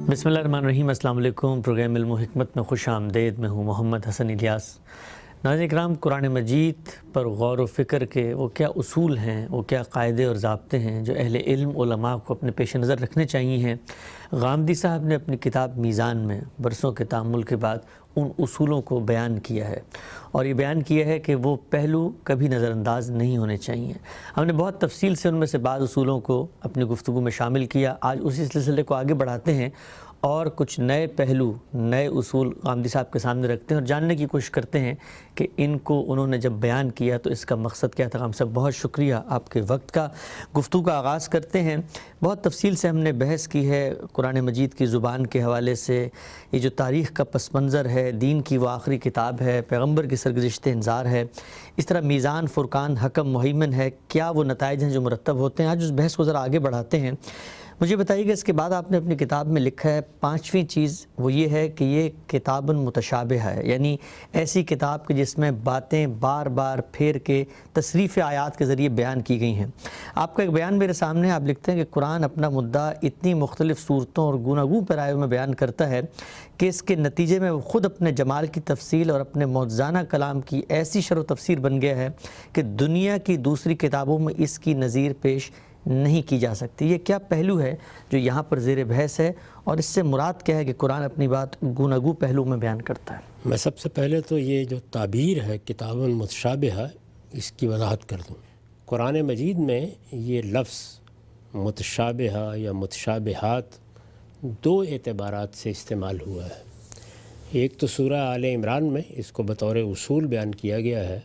بسم اللہ الرحمن الرحیم۔ السلام علیکم۔ پروگرام علم و حکمت میں خوش آمدید۔ میں ہوں محمد حسن الیاس۔ ناظرین کرام، قرآن مجید پر غور و فکر کے وہ کیا اصول ہیں، وہ کیا قاعدے اور ضابطے ہیں جو اہل علم علماء کو اپنے پیش نظر رکھنے چاہیے ہیں۔ غامدی صاحب نے اپنی کتاب میزان میں برسوں کے تأمل کے بعد ان اصولوں کو بیان کیا ہے، اور یہ بیان کیا ہے کہ وہ پہلو کبھی نظر انداز نہیں ہونے چاہیے۔ ہم نے بہت تفصیل سے ان میں سے بعض اصولوں کو اپنی گفتگو میں شامل کیا۔ آج اسی سلسلے کو آگے بڑھاتے ہیں اور کچھ نئے پہلو، نئے اصول غامدی صاحب کے سامنے رکھتے ہیں اور جاننے کی کوشش کرتے ہیں کہ ان کو انہوں نے جب بیان کیا تو اس کا مقصد کیا تھا۔ ہم سب بہت شکریہ آپ کے وقت کا۔ گفتگو کا آغاز کرتے ہیں۔ بہت تفصیل سے ہم نے بحث کی ہے قرآن مجید کی زبان کے حوالے سے، یہ جو تاریخ کا پس منظر ہے، دین کی وہ آخری کتاب ہے، پیغمبر کی سرگزشت انذار ہے، اس طرح میزان، فرقان، حکم، مہیمن ہے، کیا وہ نتائج ہیں جو مرتب ہوتے ہیں۔ آج اس بحث کو ذرا آگے بڑھاتے ہیں۔ مجھے بتائیے کہ اس کے بعد آپ نے اپنی کتاب میں لکھا ہے پانچویں چیز، وہ یہ ہے کہ یہ کتاب متشابہ ہے، یعنی ایسی کتاب کہ جس میں باتیں بار بار پھیر کے تصریف آیات کے ذریعے بیان کی گئی ہیں۔ آپ کا ایک بیان میرے سامنے، آپ لکھتے ہیں کہ قرآن اپنا مدعا اتنی مختلف صورتوں اور گوناگوں پیرایوں میں بیان کرتا ہے کہ اس کے نتیجے میں وہ خود اپنے جمال کی تفصیل اور اپنے معجزانہ کلام کی ایسی شرح و تفسیر بن گیا ہے کہ دنیا کی دوسری کتابوں میں اس کی نظیر پیش نہیں کی جا سکتی۔ یہ کیا پہلو ہے جو یہاں پر زیر بحث ہے، اور اس سے مراد کیا ہے کہ قرآن اپنی بات گوناگوں پہلو میں بیان کرتا ہے؟ میں سب سے پہلے تو یہ جو تعبیر ہے کتاب متشابہ، اس کی وضاحت کر دوں۔ قرآن مجید میں یہ لفظ متشابہ یا متشابہات دو اعتبارات سے استعمال ہوا ہے۔ ایک تو سورہ آل عمران میں اس کو بطور اصول بیان کیا گیا ہے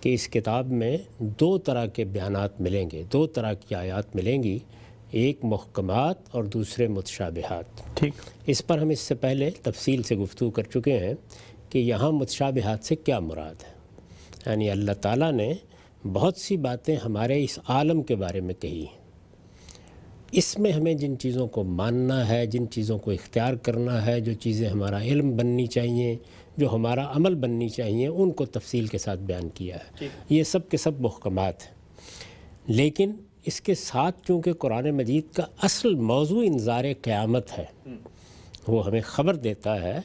کہ اس کتاب میں دو طرح کے بیانات ملیں گے، دو طرح کی آیات ملیں گی، ایک محکمات اور دوسرے متشابہات۔ ٹھیک، اس پر ہم اس سے پہلے تفصیل سے گفتگو کر چکے ہیں کہ یہاں متشابہات سے کیا مراد ہے۔ یعنی اللہ تعالیٰ نے بہت سی باتیں ہمارے اس عالم کے بارے میں کہی ہیں، اس میں ہمیں جن چیزوں کو ماننا ہے، جن چیزوں کو اختیار کرنا ہے، جو چیزیں ہمارا علم بننی چاہیے، جو ہمارا عمل بننی چاہیے، ان کو تفصیل کے ساتھ بیان کیا ہے۔ یہ سب کے سب محکمات ہیں، لیکن اس کے ساتھ چونکہ قرآن مجید کا اصل موضوع انذار قیامت ہے، وہ ہمیں خبر دیتا ہے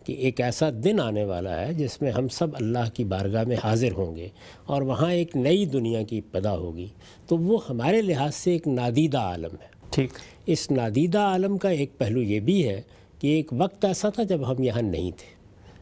کہ ایک ایسا دن آنے والا ہے جس میں ہم سب اللہ کی بارگاہ میں حاضر ہوں گے اور وہاں ایک نئی دنیا کی ابتدا ہوگی، تو وہ ہمارے لحاظ سے ایک نادیدہ عالم ہے۔ ٹھیک، اس نادیدہ عالم کا ایک پہلو یہ بھی ہے کہ ایک وقت ایسا تھا جب ہم یہاں نہیں تھے،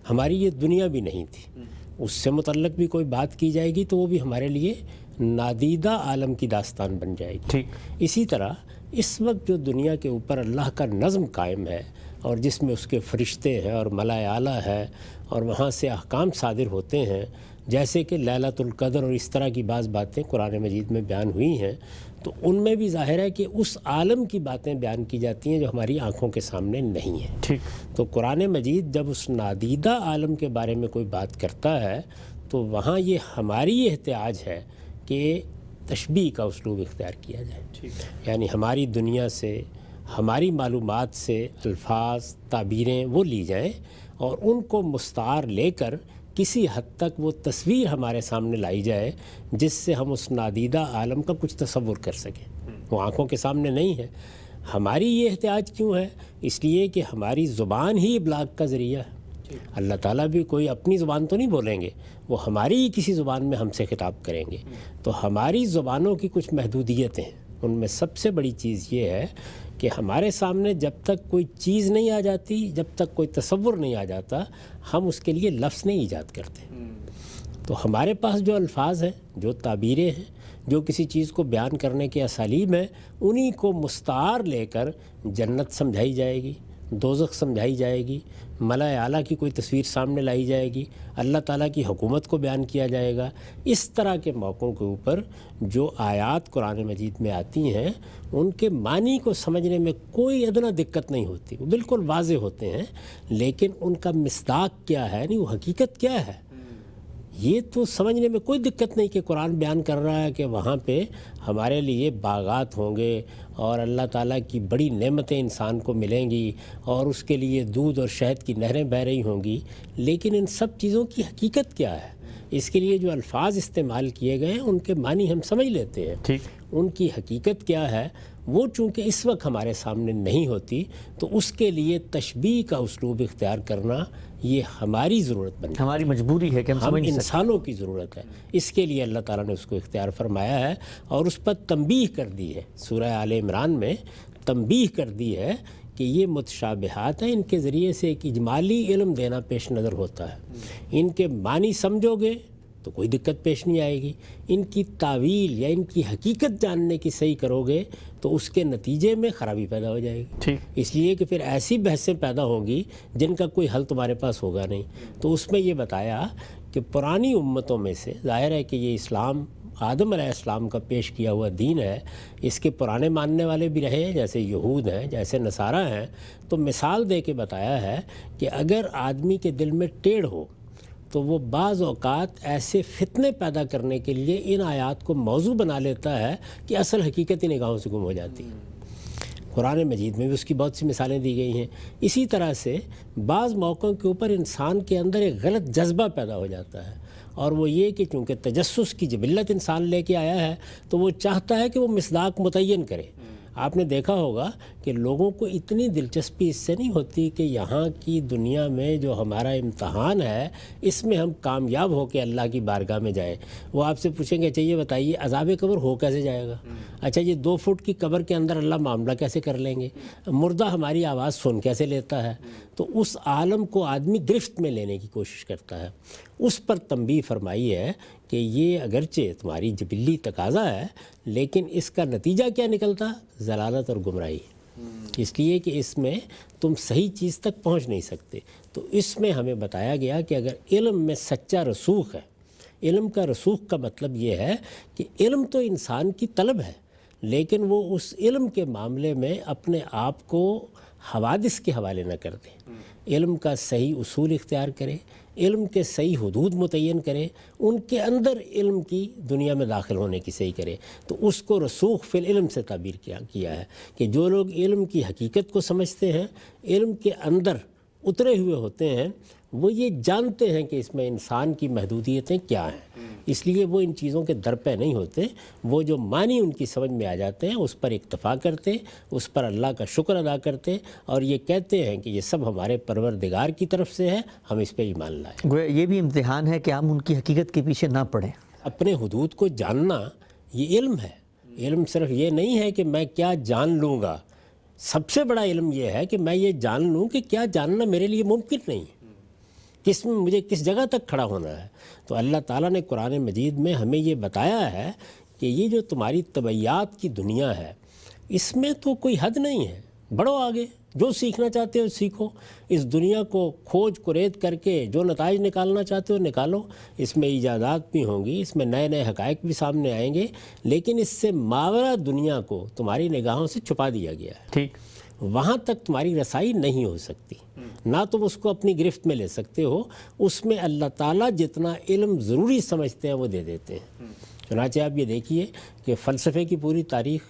ہماری یہ دنیا بھی نہیں تھی، اس سے متعلق بھی کوئی بات کی جائے گی تو وہ بھی ہمارے لیے نادیدہ عالم کی داستان بن جائے گی۔ ٹھیک، اسی طرح اس وقت جو دنیا کے اوپر اللہ کا نظم قائم ہے اور جس میں اس کے فرشتے ہیں اور ملائے اعلیٰ ہے اور وہاں سے احکام صادر ہوتے ہیں، جیسے کہ لیلۃ القدر اور اس طرح کی بعض باتیں قرآن مجید میں بیان ہوئی ہیں، تو ان میں بھی ظاہر ہے کہ اس عالم کی باتیں بیان کی جاتی ہیں جو ہماری آنکھوں کے سامنے نہیں ہیں۔ ٹھیک، تو قرآن مجید جب اس نادیدہ عالم کے بارے میں کوئی بات کرتا ہے تو وہاں یہ ہماری احتیاج ہے کہ تشبیہ کا اسلوب اختیار کیا جائے، یعنی ہماری دنیا سے، ہماری معلومات سے الفاظ، تعبیریں وہ لی جائیں اور ان کو مستعار لے کر کسی حد تک وہ تصویر ہمارے سامنے لائی جائے جس سے ہم اس نادیدہ عالم کا کچھ تصور کر سکیں۔ وہ آنکھوں کے سامنے نہیں ہے۔ ہماری یہ احتیاج کیوں ہے؟ اس لیے کہ ہماری زبان ہی ابلاغ کا ذریعہ ہے۔ اللہ تعالیٰ بھی کوئی اپنی زبان تو نہیں بولیں گے، وہ ہماری ہی کسی زبان میں ہم سے خطاب کریں گے۔ تو ہماری زبانوں کی کچھ محدودیتیں ہیں، ان میں سب سے بڑی چیز یہ ہے کہ ہمارے سامنے جب تک کوئی چیز نہیں آ جاتی، جب تک کوئی تصور نہیں آ جاتا، ہم اس کے لیے لفظ نہیں ایجاد کرتے۔ تو ہمارے پاس جو الفاظ ہیں، جو تعبیریں ہیں، جو کسی چیز کو بیان کرنے کے اسالیب ہیں، انہی کو مستعار لے کر جنت سمجھائی جائے گی، دوزخ سمجھائی جائے گی، ملائے اعلیٰ کی کوئی تصویر سامنے لائی جائے گی، اللہ تعالیٰ کی حکومت کو بیان کیا جائے گا۔ اس طرح کے موقعوں کے اوپر جو آیات قرآن مجید میں آتی ہیں ان کے معنی کو سمجھنے میں کوئی ادنا دقت نہیں ہوتی، وہ بالکل واضح ہوتے ہیں، لیکن ان کا مصداق کیا ہے، یعنی وہ حقیقت کیا ہے، یہ تو سمجھنے میں کوئی دقت نہیں کہ قرآن بیان کر رہا ہے کہ وہاں پہ ہمارے لیے باغات ہوں گے اور اللہ تعالیٰ کی بڑی نعمتیں انسان کو ملیں گی اور اس کے لیے دودھ اور شہد کی نہریں بہہ رہی ہوں گی، لیکن ان سب چیزوں کی حقیقت کیا ہے؟ اس کے لیے جو الفاظ استعمال کیے گئے ہیں ان کے معنی ہم سمجھ لیتے ہیں، ٹھیک، ان کی حقیقت کیا ہے، وہ چونکہ اس وقت ہمارے سامنے نہیں ہوتی، تو اس کے لیے تشبیہ کا اسلوب اختیار کرنا یہ ہماری ضرورت بنی، ہماری مجبوری ہے کہ ہم انسانوں کی ضرورت ہے۔ اس کے لیے اللہ تعالیٰ نے اس کو اختیار فرمایا ہے اور اس پر تنبیہ کر دی ہے۔ سورہ آل عمران میں تنبیہ کر دی ہے کہ یہ متشابہات ہیں، ان کے ذریعے سے ایک اجمالی علم دینا پیش نظر ہوتا ہے۔ ان کے معنی سمجھو گے تو کوئی دقت پیش نہیں آئے گی، ان کی تعویل یا ان کی حقیقت جاننے کی صحیح کرو گے تو اس کے نتیجے میں خرابی پیدا ہو جائے گی، اس لیے کہ پھر ایسی بحثیں پیدا ہوں گی جن کا کوئی حل تمہارے پاس ہوگا نہیں۔ تو اس میں یہ بتایا کہ پرانی امتوں میں سے ظاہر ہے کہ یہ اسلام آدم علیہ السلام کا پیش کیا ہوا دین ہے، اس کے پرانے ماننے والے بھی رہے، جیسے یہود ہیں، جیسے نصارہ ہیں، تو مثال دے کے بتایا ہے کہ اگر آدمی کے دل میں ٹیڑھ ہو تو وہ بعض اوقات ایسے فتنے پیدا کرنے کے لیے ان آیات کو موضوع بنا لیتا ہے کہ اصل حقیقت ہی نگاہوں سے گم ہو جاتی ہے۔ قرآن مجید میں بھی اس کی بہت سی مثالیں دی گئی ہیں۔ اسی طرح سے بعض موقعوں کے اوپر انسان کے اندر ایک غلط جذبہ پیدا ہو جاتا ہے، اور وہ یہ کہ چونکہ تجسس کی جبلت انسان لے کے آیا ہے تو وہ چاہتا ہے کہ وہ مصداق متعین کرے۔ آپ نے دیکھا ہوگا کہ لوگوں کو اتنی دلچسپی اس سے نہیں ہوتی کہ یہاں کی دنیا میں جو ہمارا امتحان ہے اس میں ہم کامیاب ہو کے اللہ کی بارگاہ میں جائیں۔ وہ آپ سے پوچھیں گے اچھا یہ بتائیے عذاب قبر ہو کیسے جائے گا، اچھا یہ 2 فٹ کی قبر کے اندر اللہ معاملہ کیسے کر لیں گے، مردہ ہماری آواز سن کیسے لیتا ہے۔ تو اس عالم کو آدمی گرفت میں لینے کی کوشش کرتا ہے۔ اس پر تنبیہ فرمائی ہے کہ یہ اگرچہ تمہاری جبلی تقاضا ہے لیکن اس کا نتیجہ کیا نکلتا، ضلالت اور گمراہی، اس لیے کہ اس میں تم صحیح چیز تک پہنچ نہیں سکتے۔ تو اس میں ہمیں بتایا گیا کہ اگر علم میں سچا رسوخ ہے، علم کا رسوخ کا مطلب یہ ہے کہ علم تو انسان کی طلب ہے لیکن وہ اس علم کے معاملے میں اپنے آپ کو حوادث کے حوالے نہ کر دے، علم کا صحیح اصول اختیار کرے، علم کے صحیح حدود متعین کرے، ان کے اندر علم کی دنیا میں داخل ہونے کی صحیح کرے۔ تو اس کو رسوخ فی العلم سے تعبیر کیا ہے کہ جو لوگ علم کی حقیقت کو سمجھتے ہیں، علم کے اندر اترے ہوئے ہوتے ہیں، وہ یہ جانتے ہیں کہ اس میں انسان کی محدودیتیں کیا ہیں، اس لیے وہ ان چیزوں کے در پہ نہیں ہوتے، وہ جو معنی ان کی سمجھ میں آ جاتے ہیں اس پر اکتفا کرتے، اس پر اللہ کا شکر ادا کرتے اور یہ کہتے ہیں کہ یہ سب ہمارے پروردگار کی طرف سے ہے، ہم اس پہ ایمان لائیں۔ گویا یہ بھی امتحان ہے کہ ہم ان کی حقیقت کے پیچھے نہ پڑیں۔ اپنے حدود کو جاننا یہ علم ہے۔ علم صرف یہ نہیں ہے کہ میں کیا جان لوں گا، سب سے بڑا علم یہ ہے کہ میں یہ جان لوں کہ کیا جاننا میرے لیے ممکن نہیں ہے، کس میں مجھے کس جگہ تک کھڑا ہونا ہے۔ تو اللہ تعالیٰ نے قرآن مجید میں ہمیں یہ بتایا ہے کہ یہ جو تمہاری طبعیات کی دنیا ہے اس میں تو کوئی حد نہیں ہے، بڑھو آگے، جو سیکھنا چاہتے ہو سیکھو، اس دنیا کو کھوج کرید کر کے جو نتائج نکالنا چاہتے ہو نکالو، اس میں ایجادات بھی ہوں گی، اس میں نئے نئے حقائق بھی سامنے آئیں گے، لیکن اس سے ماورا دنیا کو تمہاری نگاہوں سے چھپا دیا گیا ہے، ٹھیک، وہاں تک تمہاری رسائی نہیں ہو سکتی، نہ تم اس کو اپنی گرفت میں لے سکتے ہو، اس میں اللہ تعالیٰ جتنا علم ضروری سمجھتے ہیں وہ دے دیتے ہیں۔ چنانچہ آپ یہ دیکھیے کہ فلسفے کی پوری تاریخ،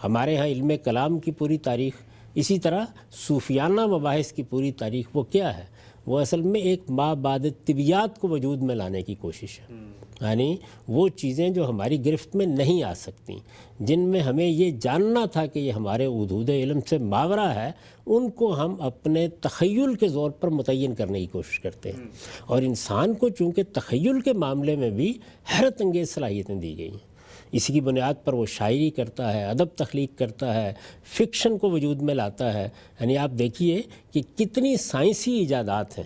ہمارے ہاں علم کلام کی پوری تاریخ، اسی طرح صوفیانہ مباحث کی پوری تاریخ، وہ کیا ہے؟ وہ اصل میں ایک ما بعد طبیعیات کو وجود میں لانے کی کوشش ہے، یعنی وہ چیزیں جو ہماری گرفت میں نہیں آ سکتی، جن میں ہمیں یہ جاننا تھا کہ یہ ہمارے حدود علم سے ماورا ہے، ان کو ہم اپنے تخیل کے زور پر متعین کرنے کی کوشش کرتے ہیں۔ اور انسان کو چونکہ تخیل کے معاملے میں بھی حیرت انگیز صلاحیتیں دی گئی ہیں، اسی کی بنیاد پر وہ شاعری کرتا ہے، ادب تخلیق کرتا ہے، فکشن کو وجود میں لاتا ہے۔ یعنی آپ دیکھیے کہ کتنی سائنسی ایجادات ہیں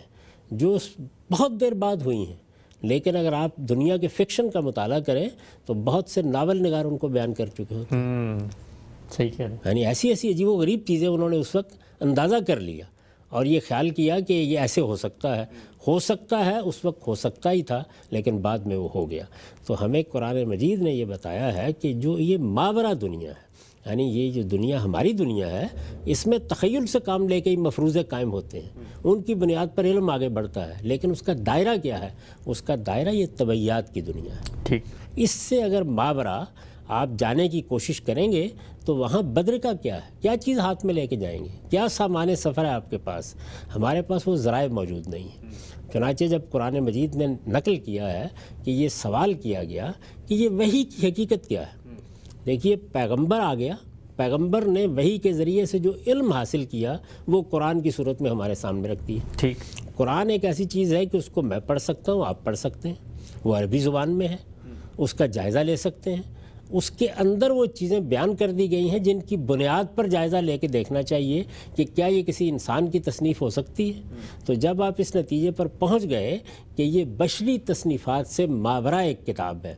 جو بہت دیر بعد ہوئی ہیں، لیکن اگر آپ دنیا کے فکشن کا مطالعہ کریں تو بہت سے ناول نگار ان کو بیان کر چکے ہوتے ہیں۔ صحیح کہہ رہے ہیں۔ یعنی ایسی ایسی عجیب و غریب چیزیں انہوں نے اس وقت اندازہ کر لیا اور یہ خیال کیا کہ یہ ایسے ہو سکتا ہے، اس وقت ہو سکتا ہی تھا لیکن بعد میں وہ ہو گیا۔ تو ہمیں قرآن مجید نے یہ بتایا ہے کہ جو یہ ماورا دنیا ہے، یعنی یہ جو دنیا ہماری دنیا ہے، اس میں تخیل سے کام لے کے ہی مفروضے قائم ہوتے ہیں، ان کی بنیاد پر علم آگے بڑھتا ہے، لیکن اس کا دائرہ کیا ہے؟ اس کا دائرہ یہ طبعیات کی دنیا ہے۔ ٹھیک، اس سے اگر ماورا آپ جانے کی کوشش کریں گے تو وہاں بدر کا کیا ہے؟ کیا چیز ہاتھ میں لے کے جائیں گے؟ کیا سامان سفر ہے آپ کے پاس؟ ہمارے پاس وہ ذرائع موجود نہیں ہیں۔ چنانچہ جب قرآن مجید نے نقل کیا ہے کہ یہ سوال کیا گیا کہ یہ وحی کی حقیقت کیا ہے، دیکھیے پیغمبر آ گیا، پیغمبر نے وحی کے ذریعے سے جو علم حاصل کیا وہ قرآن کی صورت میں ہمارے سامنے رکھ دیا۔ ٹھیک، قرآن ایک ایسی چیز ہے کہ اس کو میں پڑھ سکتا ہوں، آپ پڑھ سکتے ہیں، وہ عربی زبان میں ہے، اس کا جائزہ لے سکتے ہیں، اس کے اندر وہ چیزیں بیان کر دی گئی ہیں جن کی بنیاد پر جائزہ لے کے دیکھنا چاہیے کہ کیا یہ کسی انسان کی تصنیف ہو سکتی ہے۔ تو جب آپ اس نتیجے پر پہنچ گئے کہ یہ بشری تصنیفات سے ماورا ایک کتاب ہے،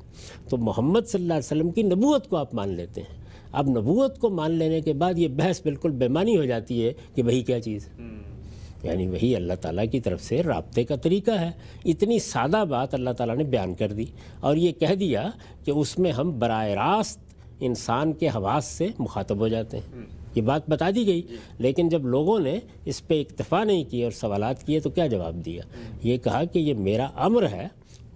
تو محمد صلی اللہ علیہ وسلم کی نبوت کو آپ مان لیتے ہیں۔ اب نبوت کو مان لینے کے بعد یہ بحث بالکل بے معنی ہو جاتی ہے کہ وہی کیا چیز ہے، یعنی وہی اللہ تعالیٰ کی طرف سے رابطے کا طریقہ ہے۔ اتنی سادہ بات اللہ تعالیٰ نے بیان کر دی اور یہ کہہ دیا کہ اس میں ہم براہ راست انسان کے حواس سے مخاطب ہو جاتے ہیں، یہ بات بتا دی گئی۔ لیکن جب لوگوں نے اس پہ اکتفا نہیں کیے اور سوالات کیے تو کیا جواب دیا؟ یہ کہا کہ یہ میرا امر ہے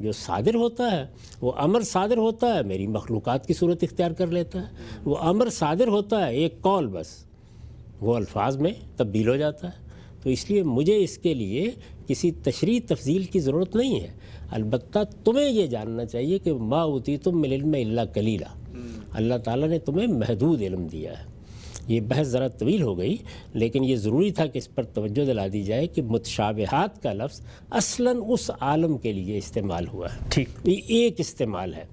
جو صادر ہوتا ہے، وہ امر صادر ہوتا ہے میری مخلوقات کی صورت اختیار کر لیتا ہے، وہ امر صادر ہوتا ہے ایک قول بس، وہ الفاظ میں تبدیل ہو جاتا ہے۔ تو اس لیے مجھے اس کے لیے کسی تشریح تفصیل کی ضرورت نہیں ہے، البتہ تمہیں یہ جاننا چاہیے کہ ما اوتیتم من العلم الا قلیلا، اللہ تعالیٰ نے تمہیں محدود علم دیا ہے۔ یہ بحث ذرا طویل ہو گئی، لیکن یہ ضروری تھا کہ اس پر توجہ دلا دی جائے کہ متشابہات کا لفظ اصلاً اس عالم کے لیے استعمال ہوا ہے۔ ٹھیک، یہ ایک استعمال ہے۔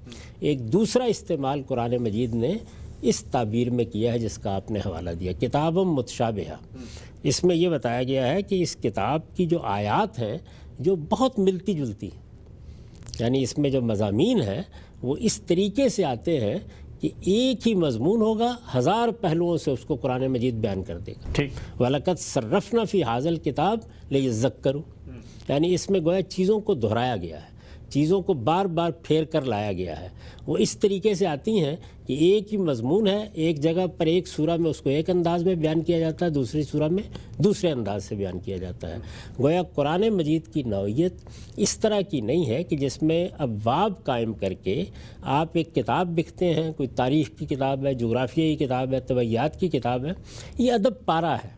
ایک دوسرا استعمال قرآن مجید نے اس تعبیر میں کیا ہے جس کا آپ نے حوالہ دیا، کتاب متشابہہ۔ اس میں یہ بتایا گیا ہے کہ اس کتاب کی جو آیات ہیں جو بہت ملتی جلتی ہیں، یعنی اس میں جو مضامین ہیں وہ اس طریقے سے آتے ہیں کہ ایک ہی مضمون ہوگا، ہزار پہلوؤں سے اس کو قرآن مجید بیان کر دے گا۔ ٹھیک، وَلَقَدْ صَرَّفْنَا فِي هَذَا الْكِتَابِ لِيَذَّكَّرُوا، یعنی اس میں گویا چیزوں کو دہرایا گیا ہے، چیزوں کو بار بار پھیر کر لایا گیا ہے۔ وہ اس طریقے سے آتی ہیں کہ ایک ہی مضمون ہے، ایک جگہ پر ایک سورہ میں اس کو ایک انداز میں بیان کیا جاتا ہے، دوسری سورہ میں دوسرے انداز سے بیان کیا جاتا ہے۔ گویا قرآن مجید کی نوعیت اس طرح کی نہیں ہے کہ جس میں ابواب قائم کر کے آپ ایک کتاب لکھتے ہیں، کوئی تاریخ کی کتاب ہے، جغرافیہ کی کتاب ہے، طبعیات کی کتاب ہے۔ یہ ادب پارہ ہے،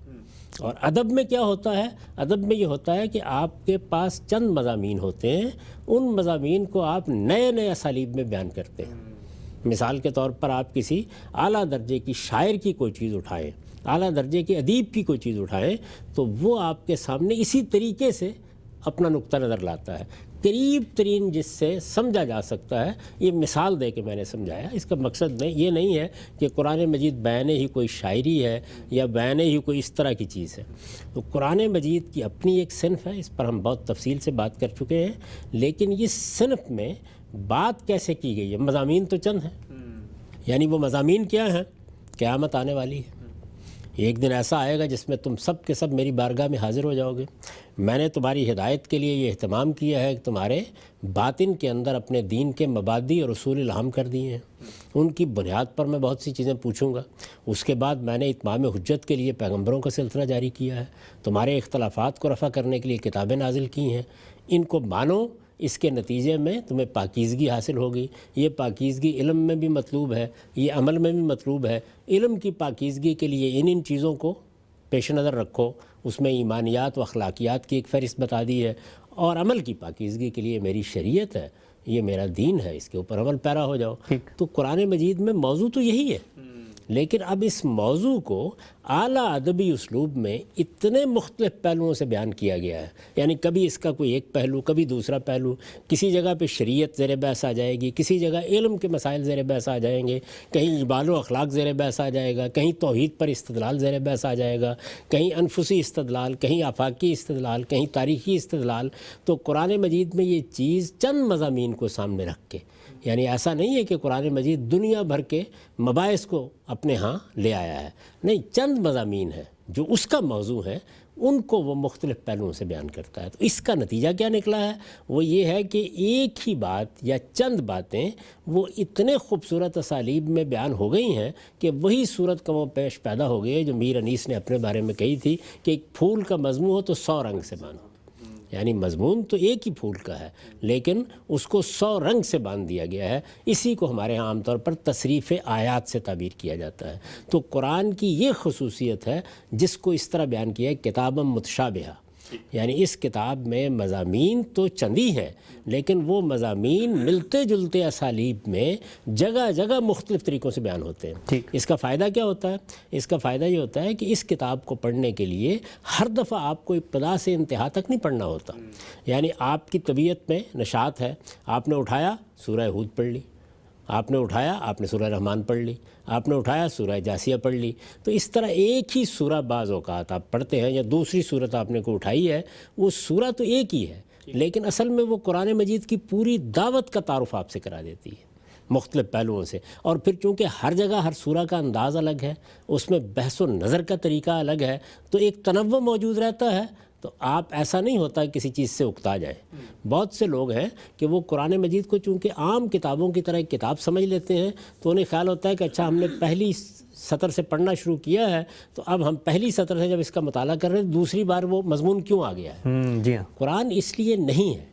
اور ادب میں کیا ہوتا ہے؟ ادب میں یہ ہوتا ہے کہ آپ کے پاس چند مضامین ہوتے ہیں، ان مضامین کو آپ نئے نئے اسالیب میں بیان کرتے ہیں۔ مثال کے طور پر آپ کسی اعلیٰ درجے کی شاعر کی کوئی چیز اٹھائیں، اعلیٰ درجے کے ادیب کی کوئی چیز اٹھائیں تو وہ آپ کے سامنے اسی طریقے سے اپنا نقطہ نظر لاتا ہے، قریب ترین جس سے سمجھا جا سکتا ہے۔ یہ مثال دے کے میں نے سمجھایا، اس کا مقصد یہ نہیں ہے کہ قرآن مجید بیان ہی کوئی شاعری ہے یا بیان ہی کوئی اس طرح کی چیز ہے۔ تو قرآن مجید کی اپنی ایک صنف ہے، اس پر ہم بہت تفصیل سے بات کر چکے ہیں، لیکن اس صنف میں بات کیسے کی گئی ہے؟ مضامین تو چند ہیں، یعنی وہ مضامین کیا ہیں؟ قیامت آنے والی ہے، ایک دن ایسا آئے گا جس میں تم سب کے سب میری بارگاہ میں حاضر ہو جاؤ گے۔ میں نے تمہاری ہدایت کے لیے یہ اہتمام کیا ہے کہ تمہارے باطن کے اندر اپنے دین کے مبادی اور اصول الہام کر دیے ہیں، ان کی بنیاد پر میں بہت سی چیزیں پوچھوں گا۔ اس کے بعد میں نے اتمام حجت کے لیے پیغمبروں کا سلسلہ جاری کیا ہے، تمہارے اختلافات کو رفع کرنے کے لیے کتابیں نازل کی ہیں، ان کو مانو، اس کے نتیجے میں تمہیں پاکیزگی حاصل ہوگی۔ یہ پاکیزگی علم میں بھی مطلوب ہے، یہ عمل میں بھی مطلوب ہے۔ علم کی پاکیزگی کے لیے ان چیزوں کو پیش نظر رکھو، اس میں ایمانیات و اخلاقیات کی ایک فہرست بتا دی ہے، اور عمل کی پاکیزگی کے لیے میری شریعت ہے، یہ میرا دین ہے، اس کے اوپر عمل پیرا ہو جاؤ۔ تو قرآن مجید میں موضوع تو یہی ہے، لیکن اب اس موضوع کو اعلیٰ ادبی اسلوب میں اتنے مختلف پہلوؤں سے بیان کیا گیا ہے، یعنی کبھی اس کا کوئی ایک پہلو، کبھی دوسرا پہلو، کسی جگہ پہ شریعت زیر بحث آ جائے گی، کسی جگہ علم کے مسائل زیر بحث آ جائیں گے، کہیں اجمال و اخلاق زیر بحث آ جائے گا، کہیں توحید پر استدلال زیر بحث آ جائے گا، کہیں انفسی استدلال، کہیں آفاقی استدلال، کہیں تاریخی استدلال۔ تو قرآن مجید میں یہ چیز چند مضامین کو سامنے رکھ کے، یعنی ایسا نہیں ہے کہ قرآن مجید دنیا بھر کے مباحث کو اپنے ہاں لے آیا ہے، نہیں، چند مضامین ہیں جو اس کا موضوع ہے، ان کو وہ مختلف پہلوؤں سے بیان کرتا ہے۔ تو اس کا نتیجہ کیا نکلا ہے؟ وہ یہ ہے کہ ایک ہی بات یا چند باتیں وہ اتنے خوبصورت اسالیب میں بیان ہو گئی ہیں کہ وہی صورت کا وہ پیش پیدا ہو گئی ہے جو میر انیس نے اپنے بارے میں کہی تھی کہ ایک پھول کا مضمون ہو تو 100 رنگ سے باندھو، یعنی مضمون تو ایک ہی پھول کا ہے لیکن اس کو 100 رنگ سے باندھ دیا گیا ہے۔ اسی کو ہمارے ہاں عام طور پر تصریف آیات سے تعبیر کیا جاتا ہے۔ تو قرآن کی یہ خصوصیت ہے جس کو اس طرح بیان کیا ہے کتاب متشابہہ، یعنی اس کتاب میں مضامین تو چند ہی ہیں، لیکن وہ مضامین ملتے جلتے اسالیب میں جگہ جگہ مختلف طریقوں سے بیان ہوتے ہیں۔ اس کا فائدہ کیا ہوتا ہے؟ اس کا فائدہ یہ ہوتا ہے کہ اس کتاب کو پڑھنے کے لیے ہر دفعہ آپ کو ابتدا سے انتہا تک نہیں پڑھنا ہوتا۔ یعنی آپ کی طبیعت میں نشاط ہے، آپ نے اٹھایا سورہ ہود پڑھ لی، آپ نے اٹھایا آپ نے سورہ رحمان پڑھ لی، آپ نے اٹھایا سورہ جاسیہ پڑھ لی، تو اس طرح ایک ہی سورہ بعض اوقات آپ پڑھتے ہیں، یا دوسری صورت آپ نے کو اٹھائی ہے، وہ سورہ تو ایک ہی ہے، لیکن اصل میں وہ قرآن مجید کی پوری دعوت کا تعارف آپ سے کرا دیتی ہے مختلف پہلوؤں سے۔ اور پھر چونکہ ہر جگہ ہر سورہ کا انداز الگ ہے، اس میں بحث و نظر کا طریقہ الگ ہے، تو ایک تنوع موجود رہتا ہے، تو آپ ایسا نہیں ہوتا کسی چیز سے اکتا جائیں۔ بہت سے لوگ ہیں کہ وہ قرآن مجید کو چونکہ عام کتابوں کی طرح ایک کتاب سمجھ لیتے ہیں، تو انہیں خیال ہوتا ہے کہ اچھا ہم نے پہلی سطر سے پڑھنا شروع کیا ہے، تو اب ہم پہلی سطر سے جب اس کا مطالعہ کر رہے ہیں دوسری بار وہ مضمون کیوں آ گیا ہے؟ جی ہاں، قرآن اس لیے نہیں ہے،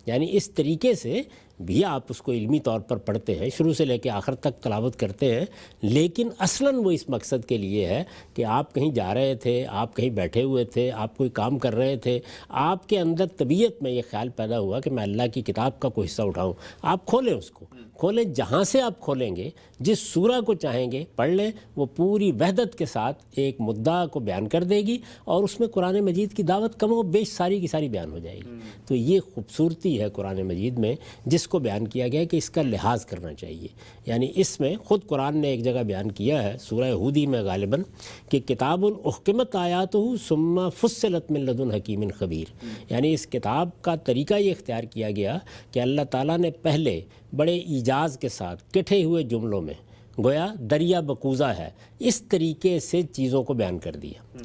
یعنی اس طریقے سے بھی آپ اس کو علمی طور پر پڑھتے ہیں، شروع سے لے کے آخر تک تلاوت کرتے ہیں، لیکن اصلاً وہ اس مقصد کے لیے ہے کہ آپ کہیں جا رہے تھے، آپ کہیں بیٹھے ہوئے تھے، آپ کوئی کام کر رہے تھے، آپ کے اندر طبیعت میں یہ خیال پیدا ہوا کہ میں اللہ کی کتاب کا کوئی حصہ اٹھاؤں، آپ کھولیں، اس کو کھولیں، جہاں سے آپ کھولیں گے جس سورہ کو چاہیں گے پڑھ لیں، وہ پوری وحدت کے ساتھ ایک مدعا کو بیان کر دے گی، اور اس میں قرآن مجید کی دعوت کم و بیش ساری کی ساری بیان ہو جائے گی۔ تو یہ خوبصورتی ہے قرآن مجید میں، جس کو بیان کیا گیا ہے کہ اس کا لحاظ کرنا چاہیے۔ یعنی اس میں خود قرآن نے ایک جگہ بیان کیا ہے سورہ ہودی میں غالباً کہ کتاب احکمت آیاتہ ثم فصلت من لدن حکیم خبیر، یعنی اس کتاب کا طریقہ یہ اختیار کیا گیا کہ اللہ تعالیٰ نے پہلے بڑے ایجاز کے ساتھ کٹھے ہوئے جملوں میں، گویا دریا بکوزہ ہے، اس طریقے سے چیزوں کو بیان کر دیا۔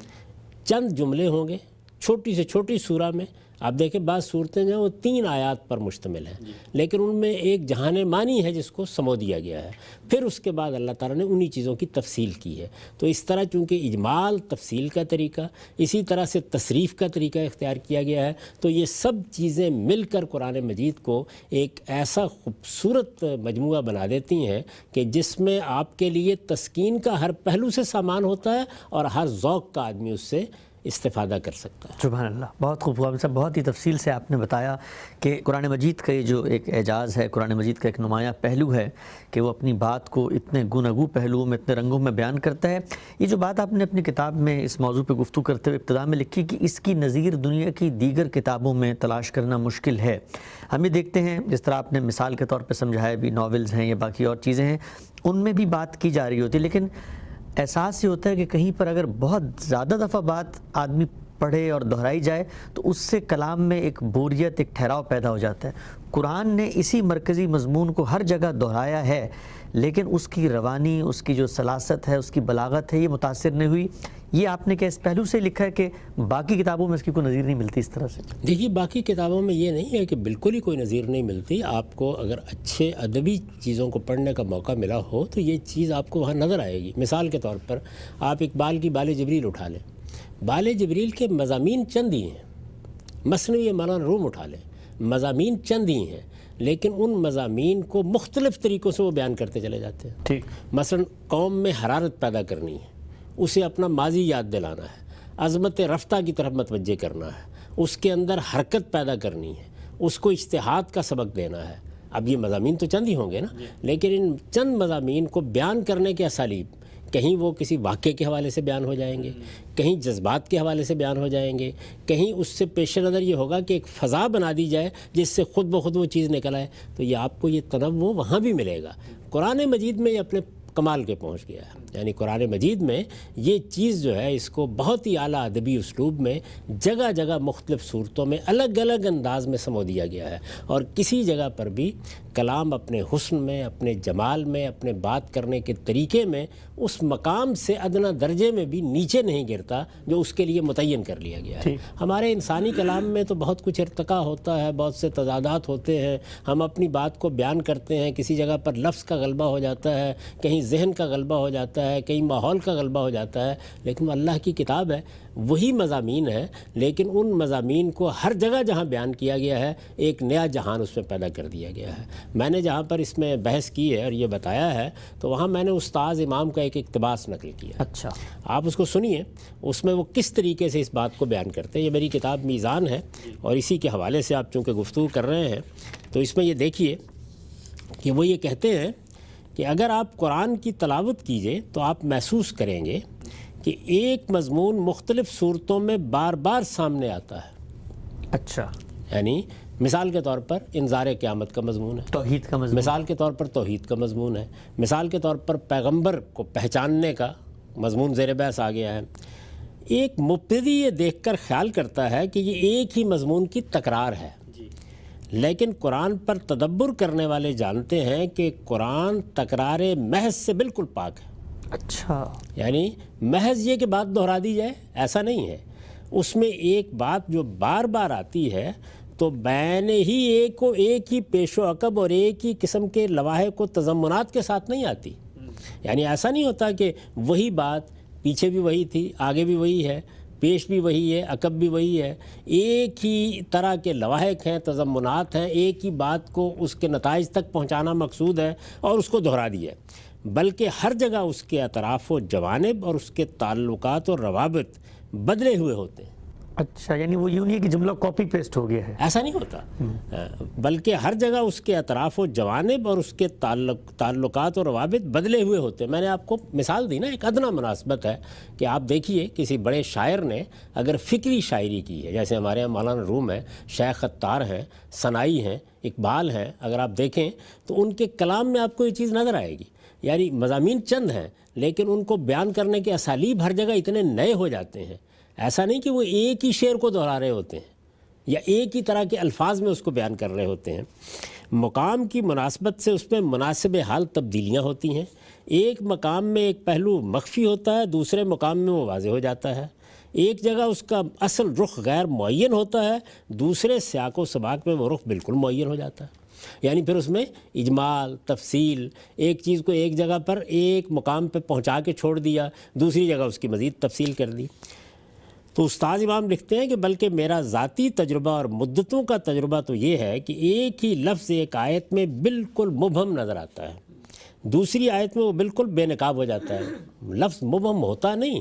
چند جملے ہوں گے چھوٹی سے چھوٹی سورہ میں، آپ دیکھیں بعض صورتیں جو ہیں وہ 3 آیات پر مشتمل ہیں، لیکن ان میں ایک جہان معنی ہے جس کو سمو دیا گیا ہے، پھر اس کے بعد اللہ تعالیٰ نے انہی چیزوں کی تفصیل کی ہے۔ تو اس طرح چونکہ اجمال تفصیل کا طریقہ، اسی طرح سے تصریف کا طریقہ اختیار کیا گیا ہے، تو یہ سب چیزیں مل کر قرآن مجید کو ایک ایسا خوبصورت مجموعہ بنا دیتی ہیں کہ جس میں آپ کے لیے تسکین کا ہر پہلو سے سامان ہوتا ہے، اور ہر ذوق کا آدمی اس سے استفادہ کر سکتا ہے۔ سبحان اللہ، بہت خوبصورت صاحب، بہت ہی تفصیل سے آپ نے بتایا کہ قرآن مجید کا یہ جو ایک اعجاز ہے، قرآن مجید کا ایک نمایاں پہلو ہے کہ وہ اپنی بات کو اتنے گوناگوں پہلوؤں میں، اتنے رنگوں میں بیان کرتا ہے۔ یہ جو بات آپ نے اپنی کتاب میں اس موضوع پہ گفتگو کرتے ہوئے ابتدا میں لکھی کہ اس کی نظیر دنیا کی دیگر کتابوں میں تلاش کرنا مشکل ہے، ہم یہ دیکھتے ہیں جس طرح آپ نے مثال کے طور پہ سمجھایا بھی، ناولز ہیں یا باقی اور چیزیں ہیں، ان میں بھی بات کی جا رہی ہوتی ہے، لیکن احساس یہ ہوتا ہے کہ کہیں پر اگر بہت زیادہ دفعہ بات آدمی پڑھے اور دہرائی جائے تو اس سے کلام میں ایک بوریت، ایک ٹھہراؤ پیدا ہو جاتا ہے۔ قرآن نے اسی مرکزی مضمون کو ہر جگہ دہرایا ہے، لیکن اس کی روانی، اس کی جو سلاست ہے، اس کی بلاغت ہے، یہ متاثر نہیں ہوئی۔ یہ آپ نے کیا اس پہلو سے لکھا ہے کہ باقی کتابوں میں اس کی کوئی نظیر نہیں ملتی اس طرح سے؟ دیکھیے، باقی کتابوں میں یہ نہیں ہے کہ بالکل ہی کوئی نظیر نہیں ملتی۔ آپ کو اگر اچھے ادبی چیزوں کو پڑھنے کا موقع ملا ہو تو یہ چیز آپ کو وہاں نظر آئے گی۔ مثال کے طور پر آپ اقبال کی بال جبریل اٹھا لیں، بال جبریل کے مضامین چند ہی ہیں۔ مثنوی مولانا روم اٹھا لیں، مضامین چند ہی ہیں، لیکن ان مضامین کو مختلف طریقوں سے وہ بیان کرتے چلے جاتے ہیں۔ ٹھیک، مثلا قوم میں حرارت پیدا کرنی ہے، اسے اپنا ماضی یاد دلانا ہے، عظمت رفتہ کی طرف متوجہ کرنا ہے، اس کے اندر حرکت پیدا کرنی ہے، اس کو اجتہاد کا سبق دینا ہے۔ اب یہ مضامین تو چند ہی ہوں گے نا، لیکن ان چند مضامین کو بیان کرنے کے اسالیب، کہیں وہ کسی واقعے کے حوالے سے بیان ہو جائیں گے، کہیں جذبات کے حوالے سے بیان ہو جائیں گے، کہیں اس سے پیش نظر یہ ہوگا کہ ایک فضا بنا دی جائے جس سے خود بخود وہ چیز نکل آئے، تو یہ آپ کو یہ تنوع وہاں بھی ملے گا۔ قرآن مجید میں یہ اپنے کمال کے پہنچ گیا ہے، یعنی قرآن مجید میں یہ چیز جو ہے اس کو بہت ہی اعلیٰ ادبی اسلوب میں جگہ جگہ مختلف صورتوں میں الگ الگ انداز میں سمو دیا گیا ہے، اور کسی جگہ پر بھی کلام اپنے حسن میں، اپنے جمال میں، اپنے بات کرنے کے طریقے میں اس مقام سے ادنا درجے میں بھی نیچے نہیں گرتا جو اس کے لیے متعین کر لیا گیا ہے۔ ہمارے انسانی کلام میں تو بہت کچھ ارتقاء ہوتا ہے، بہت سے تضادات ہوتے ہیں، ہم اپنی بات کو بیان کرتے ہیں، کسی جگہ پر لفظ کا غلبہ ہو جاتا ہے، کہیں ذہن کا غلبہ ہو جاتا ہے، کہیں ماحول کا غلبہ ہو جاتا ہے، لیکن اللہ کی کتاب ہے، وہی مضامین ہے، لیکن ان مضامین کو ہر جگہ جہاں بیان کیا گیا ہے ایک نیا جہان اس میں پیدا کر دیا گیا ہے۔ میں نے جہاں پر اس میں بحث کی ہے اور یہ بتایا ہے تو وہاں میں نے استاذ امام کا ایک اقتباس نقل کیا. اچھا, آپ اس کو سنیے, اس میں وہ کس طریقے سے اس بات کو بیان کرتے ہیں. یہ میری کتاب میزان ہے اور اسی کے حوالے سے آپ چونکہ گفتگو کر رہے ہیں تو اس میں یہ دیکھیے کہ وہ یہ کہتے ہیں کہ اگر آپ قرآن کی تلاوت کیجئے تو آپ محسوس کریں گے کہ ایک مضمون مختلف صورتوں میں بار بار سامنے آتا ہے. اچھا, یعنی مثال کے طور پر انذار قیامت کا مضمون ہے, توحید کا مضمون, مثال کے طور پر توحید کا مضمون ہے, مثال کے طور پر پیغمبر کو پہچاننے کا مضمون زیر بحث آ گیا ہے. ایک مبتدی یہ دیکھ کر خیال کرتا ہے کہ یہ ایک ہی مضمون کی تکرار ہے, لیکن قرآن پر تدبر کرنے والے جانتے ہیں کہ قرآن تکرار محض سے بالکل پاک ہے. اچھا, یعنی محض یہ کہ بات دہرا دی جائے ایسا نہیں ہے. اس میں ایک بات جو بار بار آتی ہے تو بین ہی ایک ہی پیش و عقب اور ایک ہی قسم کے لواحق کو تضمنات کے ساتھ نہیں آتی. یعنی ایسا نہیں ہوتا کہ وہی بات پیچھے بھی وہی تھی, آگے بھی وہی ہے, پیش بھی وہی ہے, عقب بھی وہی ہے. ایک ہی طرح کے لواحق ہیں, تضمنات ہیں, ایک ہی بات کو اس کے نتائج تک پہنچانا مقصود ہے اور اس کو دہرا دیا ہے. بلکہ ہر جگہ اس کے اطراف و جوانب اور اس کے تعلقات اور روابط بدلے ہوئے ہوتے ہیں. اچھا, یعنی وہ یوں نہیں ہے کہ جملہ کاپی پیسٹ ہو گیا ہے, ایسا نہیں ہوتا, بلکہ ہر جگہ اس کے اطراف و جوانب اور اس کے تعلقات اور روابط بدلے ہوئے ہوتے ہیں. میں نے آپ کو مثال دی نا, ایک ادنیٰ مناسبت ہے کہ آپ دیکھیے کسی بڑے شاعر نے اگر فکری شاعری کی ہے, جیسے ہمارے یہاں مولانا روم ہیں, شیخ خطار ہیں, ثنائی ہیں, اقبال ہیں, اگر آپ دیکھیں تو ان کے کلام میں آپ کو یہ چیز نظر آئے گی. یعنی مضامین چند ہیں لیکن ان کو بیان کرنے کے اسالیب ہر جگہ اتنے نئے ہو جاتے ہیں. ایسا نہیں کہ وہ ایک ہی شعر کو دہرا رہے ہوتے ہیں یا ایک ہی طرح کے الفاظ میں اس کو بیان کر رہے ہوتے ہیں. مقام کی مناسبت سے اس میں مناسب حال تبدیلیاں ہوتی ہیں. ایک مقام میں ایک پہلو مخفی ہوتا ہے, دوسرے مقام میں وہ واضح ہو جاتا ہے. ایک جگہ اس کا اصل رخ غیر معین ہوتا ہے, دوسرے سیاق و سباق میں وہ رخ بالکل معین ہو جاتا ہے. یعنی پھر اس میں اجمال, تفصیل, ایک چیز کو ایک جگہ پر ایک مقام پہ پہنچا کے چھوڑ دیا, دوسری جگہ اس کی مزید تفصیل کر دی. تو استاذ امام لکھتے ہیں کہ بلکہ میرا ذاتی تجربہ اور مدتوں کا تجربہ تو یہ ہے کہ ایک ہی لفظ ایک آیت میں بالکل مبہم نظر آتا ہے, دوسری آیت میں وہ بالکل بے نقاب ہو جاتا ہے. لفظ مبہم ہوتا نہیں,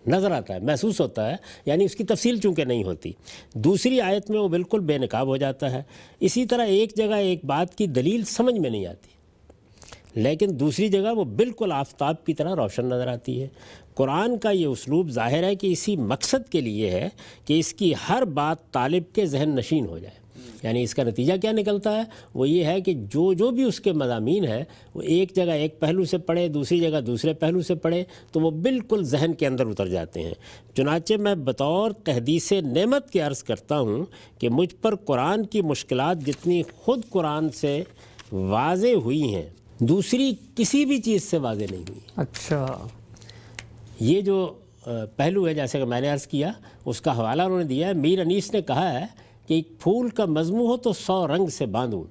نظر آتا ہے, محسوس ہوتا ہے, یعنی اس کی تفصیل چونکہ نہیں ہوتی. دوسری آیت میں وہ بالکل بے نقاب ہو جاتا ہے. اسی طرح ایک جگہ ایک بات کی دلیل سمجھ میں نہیں آتی لیکن دوسری جگہ وہ بالکل آفتاب کی طرح روشن نظر آتی ہے. قرآن کا یہ اسلوب ظاہر ہے کہ اسی مقصد کے لیے ہے کہ اس کی ہر بات طالب کے ذہن نشین ہو جائے. یعنی اس کا نتیجہ کیا نکلتا ہے, وہ یہ ہے کہ جو بھی اس کے مضامین ہیں وہ ایک جگہ ایک پہلو سے پڑھے, دوسری جگہ دوسرے پہلو سے پڑھے تو وہ بالکل ذہن کے اندر اتر جاتے ہیں. چنانچہ میں بطور تحدیث نعمت کے عرض کرتا ہوں کہ مجھ پر قرآن کی مشکلات جتنی خود قرآن سے واضح ہوئی ہیں دوسری کسی بھی چیز سے واضح نہیں ہوئی. اچھا, یہ جو پہلو ہے جیسے کہ میں نے عرض کیا اس کا حوالہ انہوں نے دیا ہے. میر انیس نے کہا ہے کہ ایک پھول کا مضمون ہو تو 100 رنگ سے باندھوں.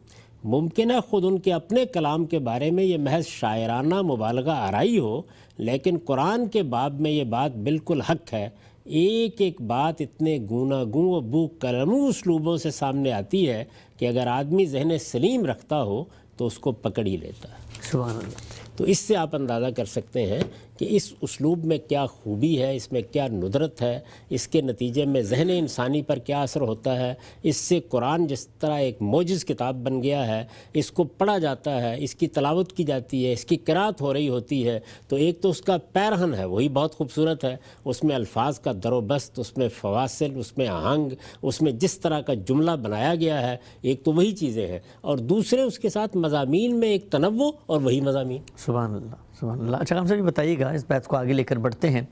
ممکن ہے خود ان کے اپنے کلام کے بارے میں یہ محض شاعرانہ مبالغہ آرائی ہو, لیکن قرآن کے باب میں یہ بات بالکل حق ہے. ایک ایک بات اتنے گوناگوں و بو قلموں اسلوبوں سے سامنے آتی ہے کہ اگر آدمی ذہن سلیم رکھتا ہو تو اس کو پکڑ ہی لیتا ہے. سبحان اللہ. تو اس سے آپ اندازہ کر سکتے ہیں کہ اس اسلوب میں کیا خوبی ہے, اس میں کیا ندرت ہے, اس کے نتیجے میں ذہن انسانی پر کیا اثر ہوتا ہے. اس سے قرآن جس طرح ایک معجز کتاب بن گیا ہے, اس کو پڑھا جاتا ہے, اس کی تلاوت کی جاتی ہے, اس کی قرات ہو رہی ہوتی ہے تو ایک تو اس کا پیرہن ہے وہی بہت خوبصورت ہے, اس میں الفاظ کا در و بست, اس میں فواصل, اس میں آہنگ, اس میں جس طرح کا جملہ بنایا گیا ہے ایک تو وہی چیزیں ہیں, اور دوسرے اس کے ساتھ مضامین میں ایک تنوع اور وہی مضامین. سبحان اللہ, سبحان اللہ. اچھا ہم سے بھی بتائیے گا, اس بات کو آگے لے کر بڑھتے ہیں.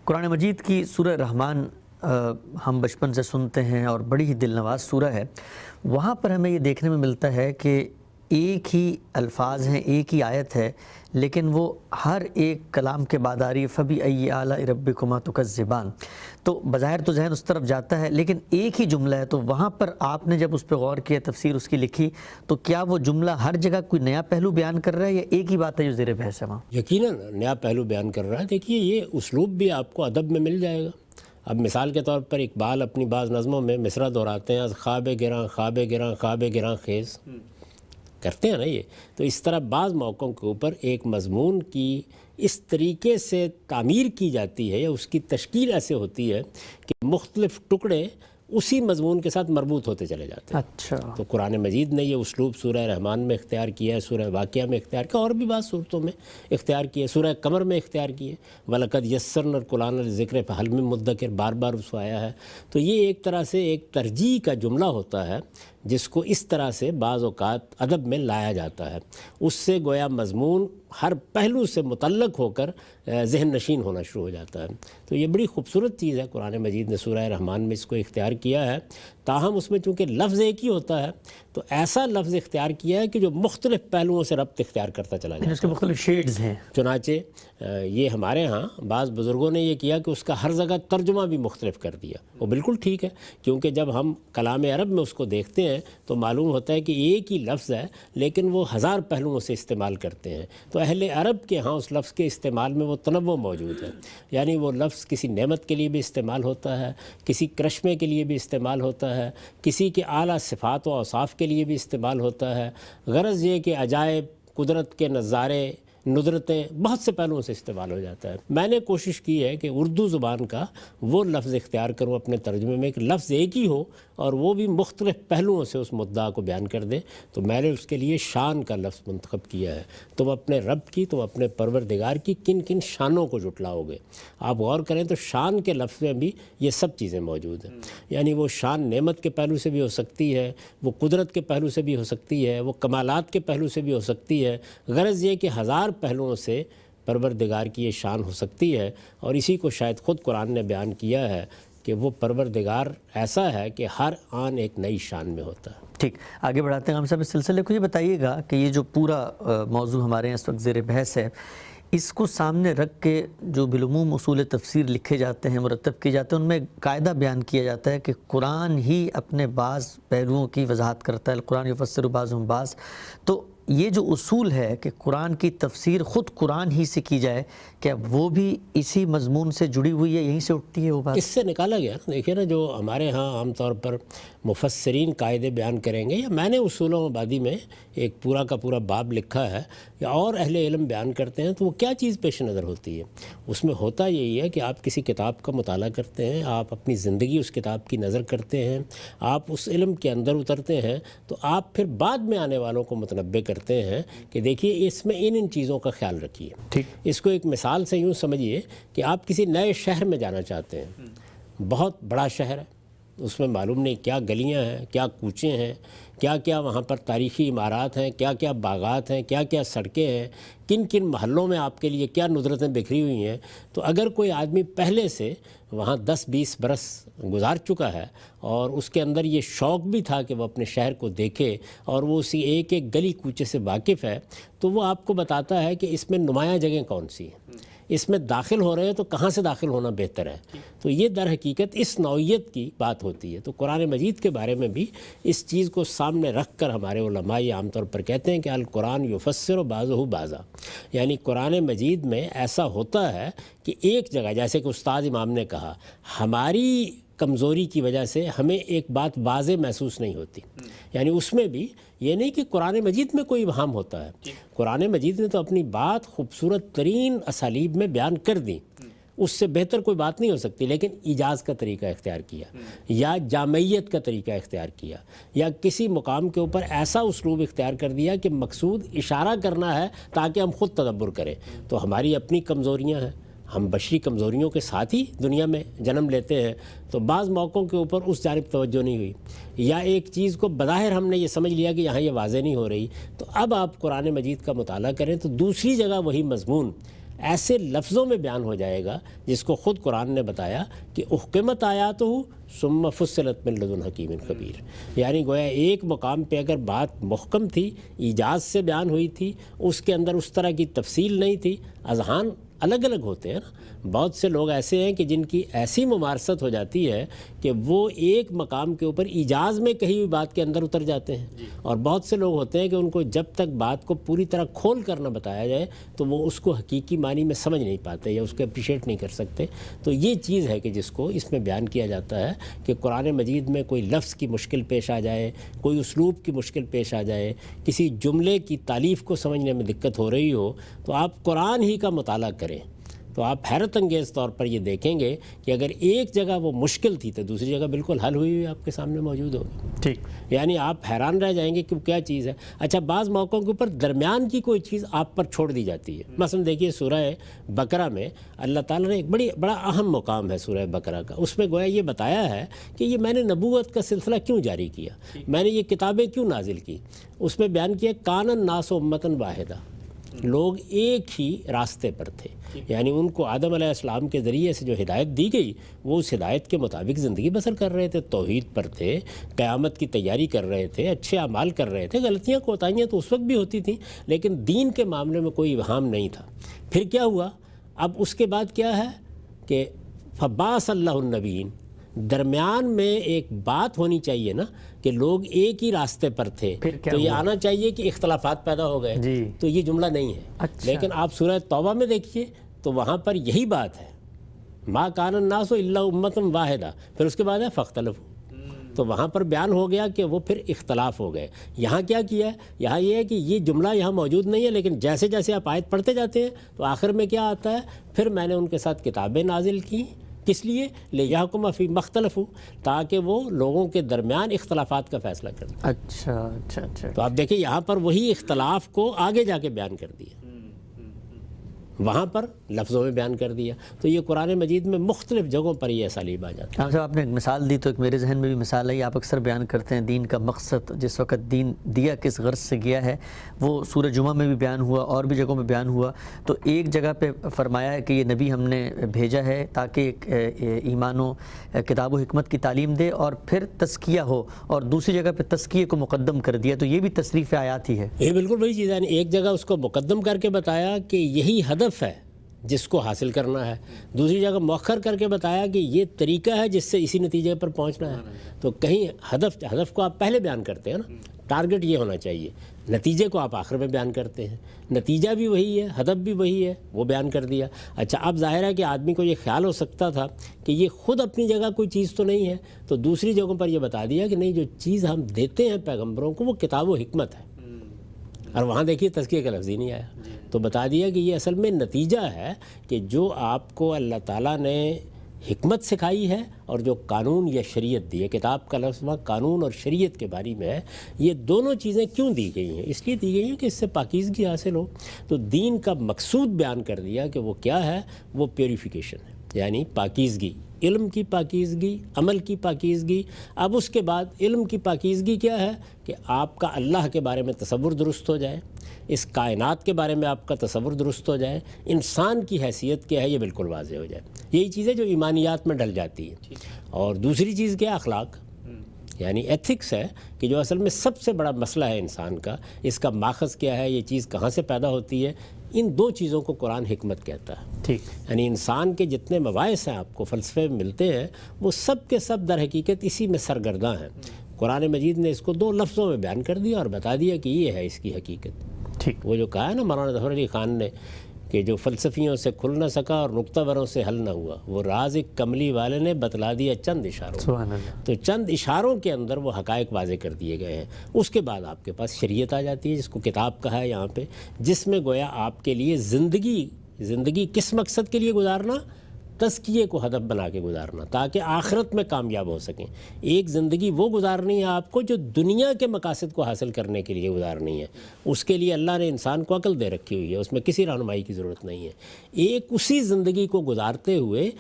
قرآن مجید کی سورہ رحمان ہم بچپن سے سنتے ہیں اور بڑی ہی دل نواز سورہ ہے. وہاں پر ہمیں یہ دیکھنے میں ملتا ہے کہ ایک ہی الفاظ ہیں, ایک ہی آیت ہے, لیکن وہ ہر ایک کلام کے بعد آ رہی ہے فَبِأَيِّ آلَاءِ رَبِّكُمَا تُكَذِّبَانِ. تو بظاہر تو ذہن اس طرف جاتا ہے لیکن ایک ہی جملہ ہے. تو وہاں پر آپ نے جب اس پہ غور کیا, تفسیر اس کی لکھی, تو کیا وہ جملہ ہر جگہ کوئی نیا پہلو بیان کر رہا ہے یا ایک ہی بات ہے جو زیر بحث ہے وہاں؟ یقیناً نیا پہلو بیان کر رہا ہے. دیکھیے یہ اسلوب بھی آپ کو ادب میں مل جائے گا. اب مثال کے طور پر اقبال اپنی بعض نظموں میں مصرع دہراتے ہیں, از خواب گراں خواب گراں خواب گراں خیز. کرتے ہیں نا یہ، تو اس طرح بعض موقعوں کے اوپر ایک مضمون کی اس طریقے سے تعمیر کی جاتی ہے یا اس کی تشکیل ایسے ہوتی ہے کہ مختلف ٹکڑے اسی مضمون کے ساتھ مربوط ہوتے چلے جاتے ہیں۔ اچھا، تو قرآن مجید نے یہ اسلوب سورہ رحمان میں اختیار کیا ہے، سورہ واقعہ میں اختیار کیا، اور بھی بعض صورتوں میں اختیار کیا ہے، سورہ قمر میں اختیار کیا ہے، وَلَقَدْ يَسَّرْنَا الْقُرْآنَ لِلذِّكْرِ فَهَلْ مِن مُدَّكِرٍ بار بار اس کو آیا ہے۔ تو یہ ایک طرح سے ایک ترجیح کا جملہ ہوتا ہے جس کو اس طرح سے بعض اوقات ادب میں لایا جاتا ہے، اس سے گویا مضمون ہر پہلو سے متعلق ہو کر ذہن نشین ہونا شروع ہو جاتا ہے۔ تو یہ بڑی خوبصورت چیز ہے، قرآن مجید نے سورہ رحمان میں اس کو اختیار کیا ہے، تاہم اس میں چونکہ لفظ ایک ہی ہوتا ہے تو ایسا لفظ اختیار کیا ہے کہ جو مختلف پہلوؤں سے ربط اختیار کرتا چلا جاتا ہے۔ اس کے مختلف شیڈز ہیں۔ چنانچہ یہ ہمارے ہاں بعض بزرگوں نے یہ کیا کہ اس کا ہر جگہ ترجمہ بھی مختلف کر دیا، وہ بالکل ٹھیک ہے، کیونکہ جب ہم کلام عرب میں اس کو دیکھتے ہیں تو معلوم ہوتا ہے کہ ایک ہی لفظ ہے لیکن وہ ہزار پہلوؤں سے استعمال کرتے ہیں۔ تو اہل عرب کے ہاں اس لفظ کے استعمال میں وہ تنوع موجود ہے، یعنی وہ لفظ کسی نعمت کے لیے بھی استعمال ہوتا ہے، کسی کرشمے کے لیے بھی استعمال ہوتا ہے، کسی کے اعلیٰ صفات و اوصاف کے لیے بھی استعمال ہوتا ہے، غرض یہ کہ عجائب، قدرت کے نظارے، ندرتیں بہت سے پہلوؤں سے استعمال ہو جاتا ہے۔ میں نے کوشش کی ہے کہ اردو زبان کا وہ لفظ اختیار کروں اپنے ترجمے میں کہ لفظ ایک ہی ہو اور وہ بھی مختلف پہلوؤں سے اس مدعا کو بیان کر دے، تو میں نے اس کے لیے شان کا لفظ منتخب کیا ہے۔ تم اپنے رب کی، تم اپنے پروردگار کی کن کن شانوں کو جھٹلاؤ گے۔ آپ غور کریں تو شان کے لفظ میں بھی یہ سب چیزیں موجود ہیں، یعنی وہ شان نعمت کے پہلو سے بھی ہو سکتی ہے، وہ قدرت کے پہلو سے بھی ہو سکتی ہے، وہ کمالات کے پہلو سے بھی ہو سکتی ہے، غرض یہ کہ ہزار پہلوؤں سے پروردگار کی یہ شان ہو سکتی ہے۔ اور اسی کو شاید خود قرآن نے بیان کیا ہے کہ وہ پروردگار ایسا ہے کہ ہر آن ایک نئی شان میں ہوتا ہے۔ ٹھیک، آگے بڑھاتے ہیں ہم صاحب اس سلسلے کو۔ یہ بتائیے گا کہ یہ جو پورا موضوع ہمارے یہاں اس وقت زیر بحث ہے، اس کو سامنے رکھ کے جو بالعموم اصول تفسیر لکھے جاتے ہیں، مرتب کیے جاتے ہیں، ان میں قاعدہ بیان کیا جاتا ہے کہ قرآن ہی اپنے بعض پہلوؤں کی وضاحت کرتا ہے، القرآن یفسر بعضهم بعض۔ تو یہ جو اصول ہے کہ قرآن کی تفسیر خود قرآن ہی سے کی جائے، کیا وہ بھی اسی مضمون سے جڑی ہوئی ہے، یہیں سے اٹھتی ہے وہ بات؟ اس سے نکالا گیا نا، دیکھیے نا، جو ہمارے ہاں عام طور پر مفسرین قاعدے بیان کریں گے، یا میں نے اصول و مبادی میں ایک پورا کا پورا باب لکھا ہے، یا اور اہل علم بیان کرتے ہیں، تو وہ کیا چیز پیش نظر ہوتی ہے؟ اس میں ہوتا یہی ہے کہ آپ کسی کتاب کا مطالعہ کرتے ہیں، آپ اپنی زندگی اس کتاب کی نظر کرتے ہیں، آپ اس علم کے اندر اترتے ہیں، تو آپ پھر بعد میں آنے والوں کو متنبہ کرتے ہیں کہ دیکھیے اس میں ان چیزوں کا خیال رکھیے۔ ٹھیک، اس کو ایک مثال سے یوں سمجھیے کہ آپ کسی نئے شہر میں جانا چاہتے ہیں، بہت بڑا شہر ہے، اس میں معلوم نہیں کیا گلیاں ہیں، کیا کوچے ہیں، کیا کیا وہاں پر تاریخی عمارات ہیں، کیا کیا باغات ہیں، کیا کیا سڑکیں ہیں، کن کن محلوں میں آپ کے لیے کیا ندرتیں بکھری ہوئی ہیں۔ تو اگر کوئی آدمی پہلے سے وہاں 10-20 برس گزار چکا ہے اور اس کے اندر یہ شوق بھی تھا کہ وہ اپنے شہر کو دیکھے اور وہ اسی ایک ایک گلی کوچے سے واقف ہے، تو وہ آپ کو بتاتا ہے کہ اس میں نمایاں جگہیں کون سی ہیں، اس میں داخل ہو رہے ہیں تو کہاں سے داخل ہونا بہتر ہے۔ تو یہ در حقیقت اس نوعیت کی بات ہوتی ہے۔ تو قرآن مجید کے بارے میں بھی اس چیز کو سامنے رکھ کر ہمارے علماء یہ عام طور پر کہتے ہیں کہ القرآن یفسر بعضہ بعضا، یعنی قرآن مجید میں ایسا ہوتا ہے کہ ایک جگہ، جیسے کہ استاد امام نے کہا، ہماری کمزوری کی وجہ سے ہمیں ایک بات واضح محسوس نہیں ہوتی، یعنی اس میں بھی یہ نہیں کہ قرآن مجید میں کوئی ابہام ہوتا ہے، قرآن مجید نے تو اپنی بات خوبصورت ترین اسالیب میں بیان کر دی، اس سے بہتر کوئی بات نہیں ہو سکتی، لیکن ایجاز کا طریقہ اختیار کیا، یا جامعیت کا طریقہ اختیار کیا، یا کسی مقام کے اوپر ایسا اسلوب اختیار کر دیا کہ مقصود اشارہ کرنا ہے تاکہ ہم خود تدبر کریں۔ تو ہماری اپنی کمزوریاں ہیں، ہم بشری کمزوریوں کے ساتھ ہی دنیا میں جنم لیتے ہیں، تو بعض موقعوں کے اوپر اس جانب توجہ نہیں ہوئی، یا ایک چیز کو بظاہر ہم نے یہ سمجھ لیا کہ یہاں یہ واضح نہیں ہو رہی، تو اب آپ قرآن مجید کا مطالعہ کریں تو دوسری جگہ وہی مضمون ایسے لفظوں میں بیان ہو جائے گا جس کو خود قرآن نے بتایا کہ احکمت آیاتہ ثم فصلت من لدن حکیم خبیر، یعنی گویا ایک مقام پہ اگر بات محکم تھی، ایجاز سے بیان ہوئی تھی، اس کے اندر اس طرح کی تفصیل نہیں تھی، اذہان الگ الگ ہوتے ہیں نا. بہت سے لوگ ایسے ہیں کہ جن کی ایسی ممارست ہو جاتی ہے کہ وہ ایک مقام کے اوپر ایجاز میں کہیں بھی بات کے اندر اتر جاتے ہیں, اور بہت سے لوگ ہوتے ہیں کہ ان کو جب تک بات کو پوری طرح کھول کر نہ بتایا جائے تو وہ اس کو حقیقی معنی میں سمجھ نہیں پاتے یا اس کو اپریشیٹ نہیں کر سکتے. تو یہ چیز ہے کہ جس کو اس میں بیان کیا جاتا ہے کہ قرآن مجید میں کوئی لفظ کی مشکل پیش آ جائے, کوئی اسلوب کی مشکل پیش آ جائے, کسی جملے کی تالیف کو سمجھنے میں دقت ہو رہی ہو, تو آپ قرآن ہی کا مطالعہ کریں تو آپ حیرت انگیز طور پر یہ دیکھیں گے کہ اگر ایک جگہ وہ مشکل تھی تو دوسری جگہ بالکل حل ہوئی ہوئی آپ کے سامنے موجود ہوگی. ٹھیک, یعنی آپ حیران رہ جائیں گے کہ کیا چیز ہے. اچھا, بعض موقعوں کے اوپر درمیان کی کوئی چیز آپ پر چھوڑ دی جاتی ہے. مثلا دیکھیے سورہ بقرہ میں اللہ تعالیٰ نے ایک بڑا اہم مقام ہے سورہ بقرہ کا, اس میں گویا یہ بتایا ہے کہ یہ میں نے نبوت کا سلسلہ کیوں جاری کیا, میں نے یہ کتابیں کیوں نازل کی. اس میں بیان کیا کان الناس امۃ واحدہ, لوگ ایک ہی راستے پر تھے. یعنی ان کو آدم علیہ السلام کے ذریعے سے جو ہدایت دی گئی وہ اس ہدایت کے مطابق زندگی بسر کر رہے تھے, توحید پر تھے, قیامت کی تیاری کر رہے تھے, اچھے اعمال کر رہے تھے. غلطیاں کوتاہیاں تو اس وقت بھی ہوتی تھیں لیکن دین کے معاملے میں کوئی ابہام نہیں تھا. پھر کیا ہوا, اب اس کے بعد کیا ہے کہ فبعث اللہ النبیین, درمیان میں ایک بات ہونی چاہیے نا کہ لوگ ایک ہی راستے پر تھے, تو یہ آنا چاہیے کہ اختلافات پیدا ہو گئے. تو یہ جملہ نہیں ہے. اچھا. لیکن آپ سورہ توبہ میں دیکھیے تو وہاں پر یہی بات ہے, ما کان الناس الا امۃ واحدہ, پھر اس کے بعد ہے فاختلفوا. تو وہاں پر بیان ہو گیا کہ وہ پھر اختلاف ہو گئے. یہاں کیا کیا ہے, یہاں یہ ہے کہ یہ جملہ یہاں موجود نہیں ہے, لیکن جیسے جیسے آپ آیت پڑھتے جاتے ہیں تو آخر میں کیا آتا ہے, پھر میں نے ان کے ساتھ کتابیں نازل کی. کس لیے؟ لیحکم فی ما اختلفوا, تاکہ وہ لوگوں کے درمیان اختلافات کا فیصلہ کر دیں. اچھا اچھا اچھا. تو آپ دیکھیں یہاں پر وہی اختلاف کو آگے جا کے بیان کر دیا, وہاں پر لفظوں میں بیان کر دیا. تو یہ قرآن مجید میں مختلف جگہوں پر یہ اسالیب آ جاتی ہے. صاحب آپ نے ایک مثال دی تو ایک میرے ذہن میں بھی مثال ہے. آپ اکثر بیان کرتے ہیں دین کا مقصد, جس وقت دین دیا کس غرض سے گیا ہے, وہ سورہ جمعہ میں بھی بیان ہوا اور بھی جگہوں میں بیان ہوا. تو ایک جگہ پہ فرمایا ہے کہ یہ نبی ہم نے بھیجا ہے تاکہ ایمان و کتاب و حکمت کی تعلیم دے, اور پھر تزکیہ ہو, اور دوسری جگہ پہ تزکیے کو مقدم کر دیا. تو یہ بھی تصریف آیات ہی ہے. یہ بالکل وہی چیز ہے. ایک جگہ اس کو مقدم کر کے بتایا کہ یہی ہدف ہے جس کو حاصل کرنا ہے, دوسری جگہ مؤخر کر کے بتایا کہ یہ طریقہ ہے جس سے اسی نتیجے پر پہنچنا ہے. تو کہیں ہدف کو آپ پہلے بیان کرتے ہیں نا, ٹارگٹ یہ ہونا چاہیے, نتیجے کو آپ آخر میں بیان کرتے ہیں. نتیجہ بھی وہی ہے, ہدف بھی وہی ہے, وہ بیان کر دیا. اچھا, اب ظاہر ہے کہ آدمی کو یہ خیال ہو سکتا تھا کہ یہ خود اپنی جگہ کوئی چیز تو نہیں ہے, تو دوسری جگہوں پر یہ بتا دیا کہ نہیں, جو چیز ہم دیتے ہیں پیغمبروں کو وہ کتاب و حکمت ہے. اور وہاں دیکھیے تزکیہ کا لفظ ہی نہیں آیا. تو بتا دیا کہ یہ اصل میں نتیجہ ہے کہ جو آپ کو اللہ تعالیٰ نے حکمت سکھائی ہے اور جو قانون یا شریعت دی ہے. کتاب کا لفظ وہاں قانون اور شریعت کے بارے میں ہے. یہ دونوں چیزیں کیوں دی گئی ہیں؟ اس لیے دی گئی ہیں کہ اس سے پاکیزگی حاصل ہو. تو دین کا مقصود بیان کر دیا کہ وہ کیا ہے, وہ پیوریفیکیشن ہے, یعنی پاکیزگی, علم کی پاکیزگی, عمل کی پاکیزگی. اب اس کے بعد علم کی پاکیزگی کیا ہے کہ آپ کا اللہ کے بارے میں تصور درست ہو جائے, اس کائنات کے بارے میں آپ کا تصور درست ہو جائے, انسان کی حیثیت کیا ہے یہ بالکل واضح ہو جائے. یہی چیزیں جو ایمانیات میں ڈل جاتی ہیں. اور دوسری چیز کیا, اخلاق, یعنی ایتھکس ہے کہ جو اصل میں سب سے بڑا مسئلہ ہے انسان کا. اس کا ماخذ کیا ہے, یہ چیز کہاں سے پیدا ہوتی ہے. ان دو چیزوں کو قرآن حکمت کہتا ہے. ٹھیک, یعنی انسان کے جتنے مباحث ہیں آپ کو فلسفے میں ملتے ہیں, وہ سب کے سب در حقیقت اسی میں سرگرداں ہیں. قرآن مجید نے اس کو دو لفظوں میں بیان کر دیا اور بتا دیا کہ یہ ہے اس کی حقیقت. ٹھیک, وہ جو کہا ہے نا مولانا ظفر علی خان نے کہ جو فلسفیوں سے کھل نہ سکا اور نقطہ بروں سے حل نہ ہوا, وہ راز ایک کملی والے نے بتلا دیا چند اشاروں. سبحان اللہ. تو چند اشاروں کے اندر وہ حقائق واضح کر دیے گئے ہیں. اس کے بعد آپ کے پاس شریعت آ جاتی ہے, جس کو کتاب کہا ہے یہاں پہ, جس میں گویا آپ کے لیے زندگی کس مقصد کے لیے گزارنا, تزکیے کو ہدف بنا کے گزارنا تاکہ آخرت میں کامیاب ہو سکیں. ایک زندگی وہ گزارنی ہے آپ کو جو دنیا کے مقاصد کو حاصل کرنے کے لیے گزارنی ہے. اس کے لیے اللہ نے انسان کو عقل دے رکھی ہوئی ہے, اس میں کسی رہنمائی کی ضرورت نہیں ہے. ایک اسی زندگی کو گزارتے ہوئے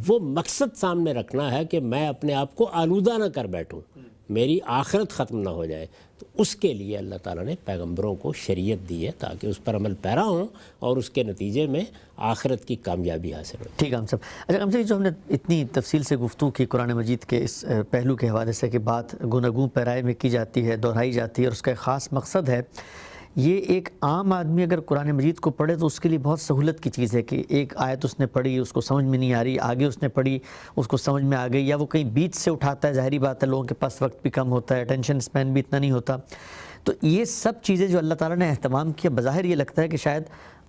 وہ مقصد سامنے رکھنا ہے کہ میں اپنے آپ کو آلودہ نہ کر بیٹھوں, میری آخرت ختم نہ ہو جائے. تو اس کے لیے اللہ تعالیٰ نے پیغمبروں کو شریعت دی ہے تاکہ اس پر عمل پیرا ہوں اور اس کے نتیجے میں آخرت کی کامیابی حاصل ہو. ٹھیک ہے ہم سب. اچھا ہم سے جو ہم نے اتنی تفصیل سے گفتگو کی قرآن مجید کے اس پہلو کے حوالے سے کہ بات گوناگوں پیرائے میں کی جاتی ہے, دہرائی جاتی ہے, اور اس کا ایک خاص مقصد ہے, یہ ایک عام آدمی اگر قرآن مجید کو پڑھے تو اس کے لیے بہت سہولت کی چیز ہے کہ ایک آیت اس نے پڑھی، اس کو سمجھ میں نہیں آ رہی، آگے اس نے پڑھی، اس کو سمجھ میں آ گئی، یا وہ کہیں بیچ سے اٹھاتا ہے، ظاہری بات ہے لوگوں کے پاس وقت بھی کم ہوتا ہے، اٹینشن اسپین بھی اتنا نہیں ہوتا. تو یہ سب چیزیں جو اللہ تعالیٰ نے اہتمام کیا، بظاہر یہ لگتا ہے کہ شاید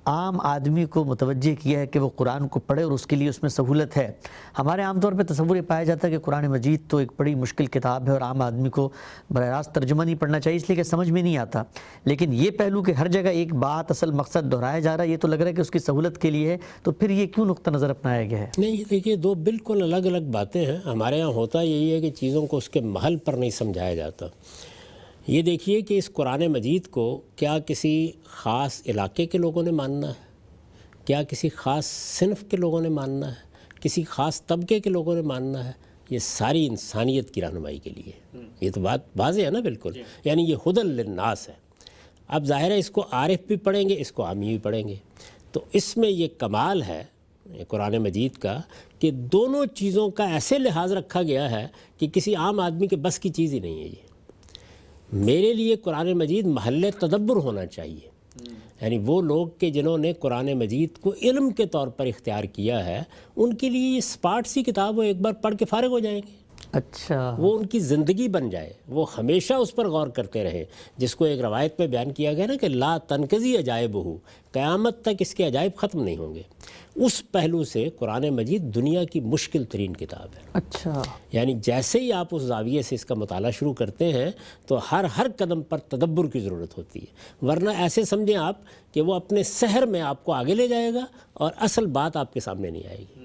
عام آدمی کو متوجہ کیا ہے کہ وہ قرآن کو پڑھے اور اس کے لیے اس میں سہولت ہے. ہمارے عام طور پہ تصور یہ پایا جاتا ہے کہ قرآن مجید تو ایک بڑی مشکل کتاب ہے اور عام آدمی کو براہ راست ترجمہ نہیں پڑھنا چاہیے اس لیے کہ سمجھ میں نہیں آتا. لیکن یہ پہلو کہ ہر جگہ ایک بات، اصل مقصد دہرایا جا رہا ہے، یہ تو لگ رہا ہے کہ اس کی سہولت کے لیے ہے. تو پھر یہ کیوں نقطہ نظر اپنایا گیا ہے؟ نہیں، دیکھیے دو بالکل الگ الگ باتیں ہیں. ہمارے ہاں ہوتا یہی ہے کہ چیزوں کو اس کے محل پر نہیں سمجھایا جاتا. یہ دیکھیے کہ اس قرآن مجید کو کیا کسی خاص علاقے کے لوگوں نے ماننا ہے، کیا کسی خاص صنف کے لوگوں نے ماننا ہے، کسی خاص طبقے کے لوگوں نے ماننا ہے؟ یہ ساری انسانیت کی رہنمائی کے لیے. یہ تو بات واضح ہے نا بالکل. یعنی یہ ہدی للناس ہے. اب ظاہر ہے اس کو عارف بھی پڑھیں گے، اس کو عامی بھی پڑھیں گے. تو اس میں یہ کمال ہے قرآن مجید کا کہ دونوں چیزوں کا ایسے لحاظ رکھا گیا ہے کہ کسی عام آدمی کے بس کی چیز ہی نہیں ہے. یہ میرے لیے قرآن مجید محل تدبر ہونا چاہیے. یعنی وہ لوگ کہ جنہوں نے قرآن مجید کو علم کے طور پر اختیار کیا ہے، ان کے لیے یہ اسپاٹ سی کتاب وہ ایک بار پڑھ کے فارغ ہو جائیں گے. اچھا، وہ ان کی زندگی بن جائے، وہ ہمیشہ اس پر غور کرتے رہیں. جس کو ایک روایت میں بیان کیا گیا نا کہ لا تنقضی عجائب ہو، قیامت تک اس کے عجائب ختم نہیں ہوں گے. اس پہلو سے قرآن مجید دنیا کی مشکل ترین کتاب ہے. اچھا، یعنی جیسے ہی آپ اس زاویے سے اس کا مطالعہ شروع کرتے ہیں تو ہر قدم پر تدبر کی ضرورت ہوتی ہے. ورنہ ایسے سمجھیں آپ کہ وہ اپنے سحر میں آپ کو آگے لے جائے گا اور اصل بات آپ کے سامنے نہیں آئے گی.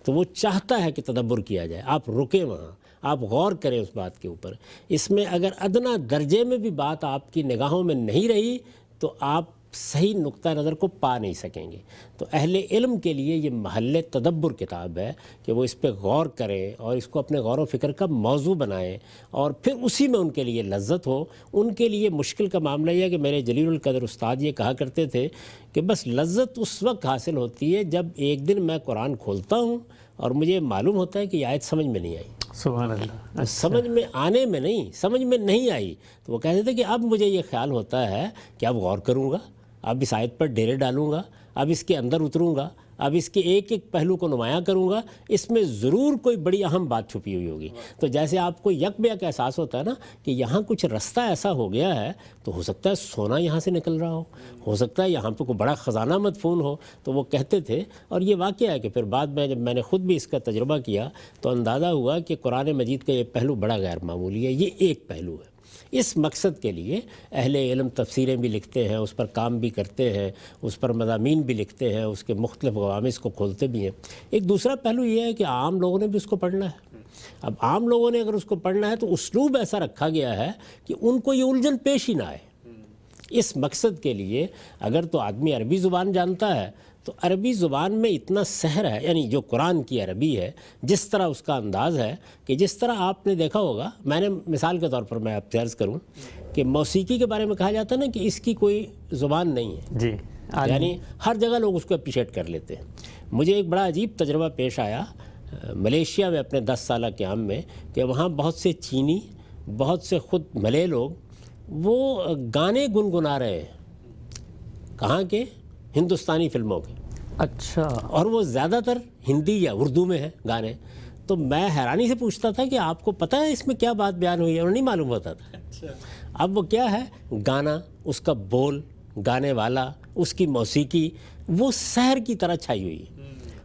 تو وہ چاہتا ہے کہ تدبر کیا جائے، آپ رکیں وہاں، آپ غور کریں اس بات کے اوپر. اس میں اگر ادنا درجے میں بھی بات آپ کی نگاہوں میں نہیں رہی تو آپ صحیح نقطہ نظر کو پا نہیں سکیں گے. تو اہل علم کے لیے یہ محل تدبر کتاب ہے کہ وہ اس پہ غور کریں اور اس کو اپنے غور و فکر کا موضوع بنائیں اور پھر اسی میں ان کے لیے لذت ہو. ان کے لیے مشکل کا معاملہ یہ ہے کہ میرے جلیل القدر استاد یہ کہا کرتے تھے کہ بس لذت اس وقت حاصل ہوتی ہے جب ایک دن میں قرآن کھولتا ہوں اور مجھے معلوم ہوتا ہے کہ یہ آیت سمجھ میں نہیں آئی. سبحان اللہ. سمجھ میں آنے میں نہیں، سمجھ میں نہیں آئی تو وہ کہتے تھے کہ اب مجھے یہ خیال ہوتا ہے کہ اب غور کروں گا، اب اس آیت پر ڈیرے ڈالوں گا، اب اس کے اندر اتروں گا، اب اس کے ایک ایک پہلو کو نمایاں کروں گا. اس میں ضرور کوئی بڑی اہم بات چھپی ہوئی ہوگی. تو جیسے آپ کو یک بے یک احساس ہوتا ہے نا کہ یہاں کچھ رستہ ایسا ہو گیا ہے تو ہو سکتا ہے سونا یہاں سے نکل رہا ہو سکتا ہے یہاں پہ کوئی بڑا خزانہ مدفون ہو. تو وہ کہتے تھے اور یہ واقعہ ہے کہ پھر بعد میں جب میں نے خود بھی اس کا تجربہ کیا تو اندازہ ہوا کہ قرآن مجید کا یہ پہلو بڑا غیر معمولی ہے. یہ ایک پہلو ہے. اس مقصد کے لیے اہل علم تفسیریں بھی لکھتے ہیں، اس پر کام بھی کرتے ہیں، اس پر مضامین بھی لکھتے ہیں، اس کے مختلف غوامض کو کھولتے بھی ہیں. ایک دوسرا پہلو یہ ہے کہ عام لوگوں نے بھی اس کو پڑھنا ہے. اب عام لوگوں نے اگر اس کو پڑھنا ہے تو اسلوب ایسا رکھا گیا ہے کہ ان کو یہ الجھن پیش ہی نہ آئے. اس مقصد کے لیے اگر تو آدمی عربی زبان جانتا ہے تو عربی زبان میں اتنا سحر ہے، یعنی جو قرآن کی عربی ہے، جس طرح اس کا انداز ہے کہ جس طرح آپ نے دیکھا ہوگا. میں نے مثال کے طور پر میں آپ سے عرض کروں کہ موسیقی کے بارے میں کہا جاتا ہے نا کہ اس کی کوئی زبان نہیں ہے جی، یعنی ہر جگہ لوگ اس کو اپریشیٹ کر لیتے ہیں. مجھے ایک بڑا عجیب تجربہ پیش آیا ملیشیا میں اپنے 10 سالہ قیام میں کہ وہاں بہت سے چینی، بہت سے خود ملے لوگ وہ گانے گنگنا رہے ہیں. کہاں کے؟ ہندوستانی فلموں کے. اچھا. اور وہ زیادہ تر ہندی یا اردو میں ہیں گانے. تو میں حیرانی سے پوچھتا تھا کہ آپ کو پتہ ہے اس میں کیا بات بیان ہوئی ہے؟ اور نہیں معلوم ہوتا تھا. اب وہ کیا ہے؟ گانا، اس کا بول، گانے والا، اس کی موسیقی وہ سحر کی طرح چھائی ہوئی ہے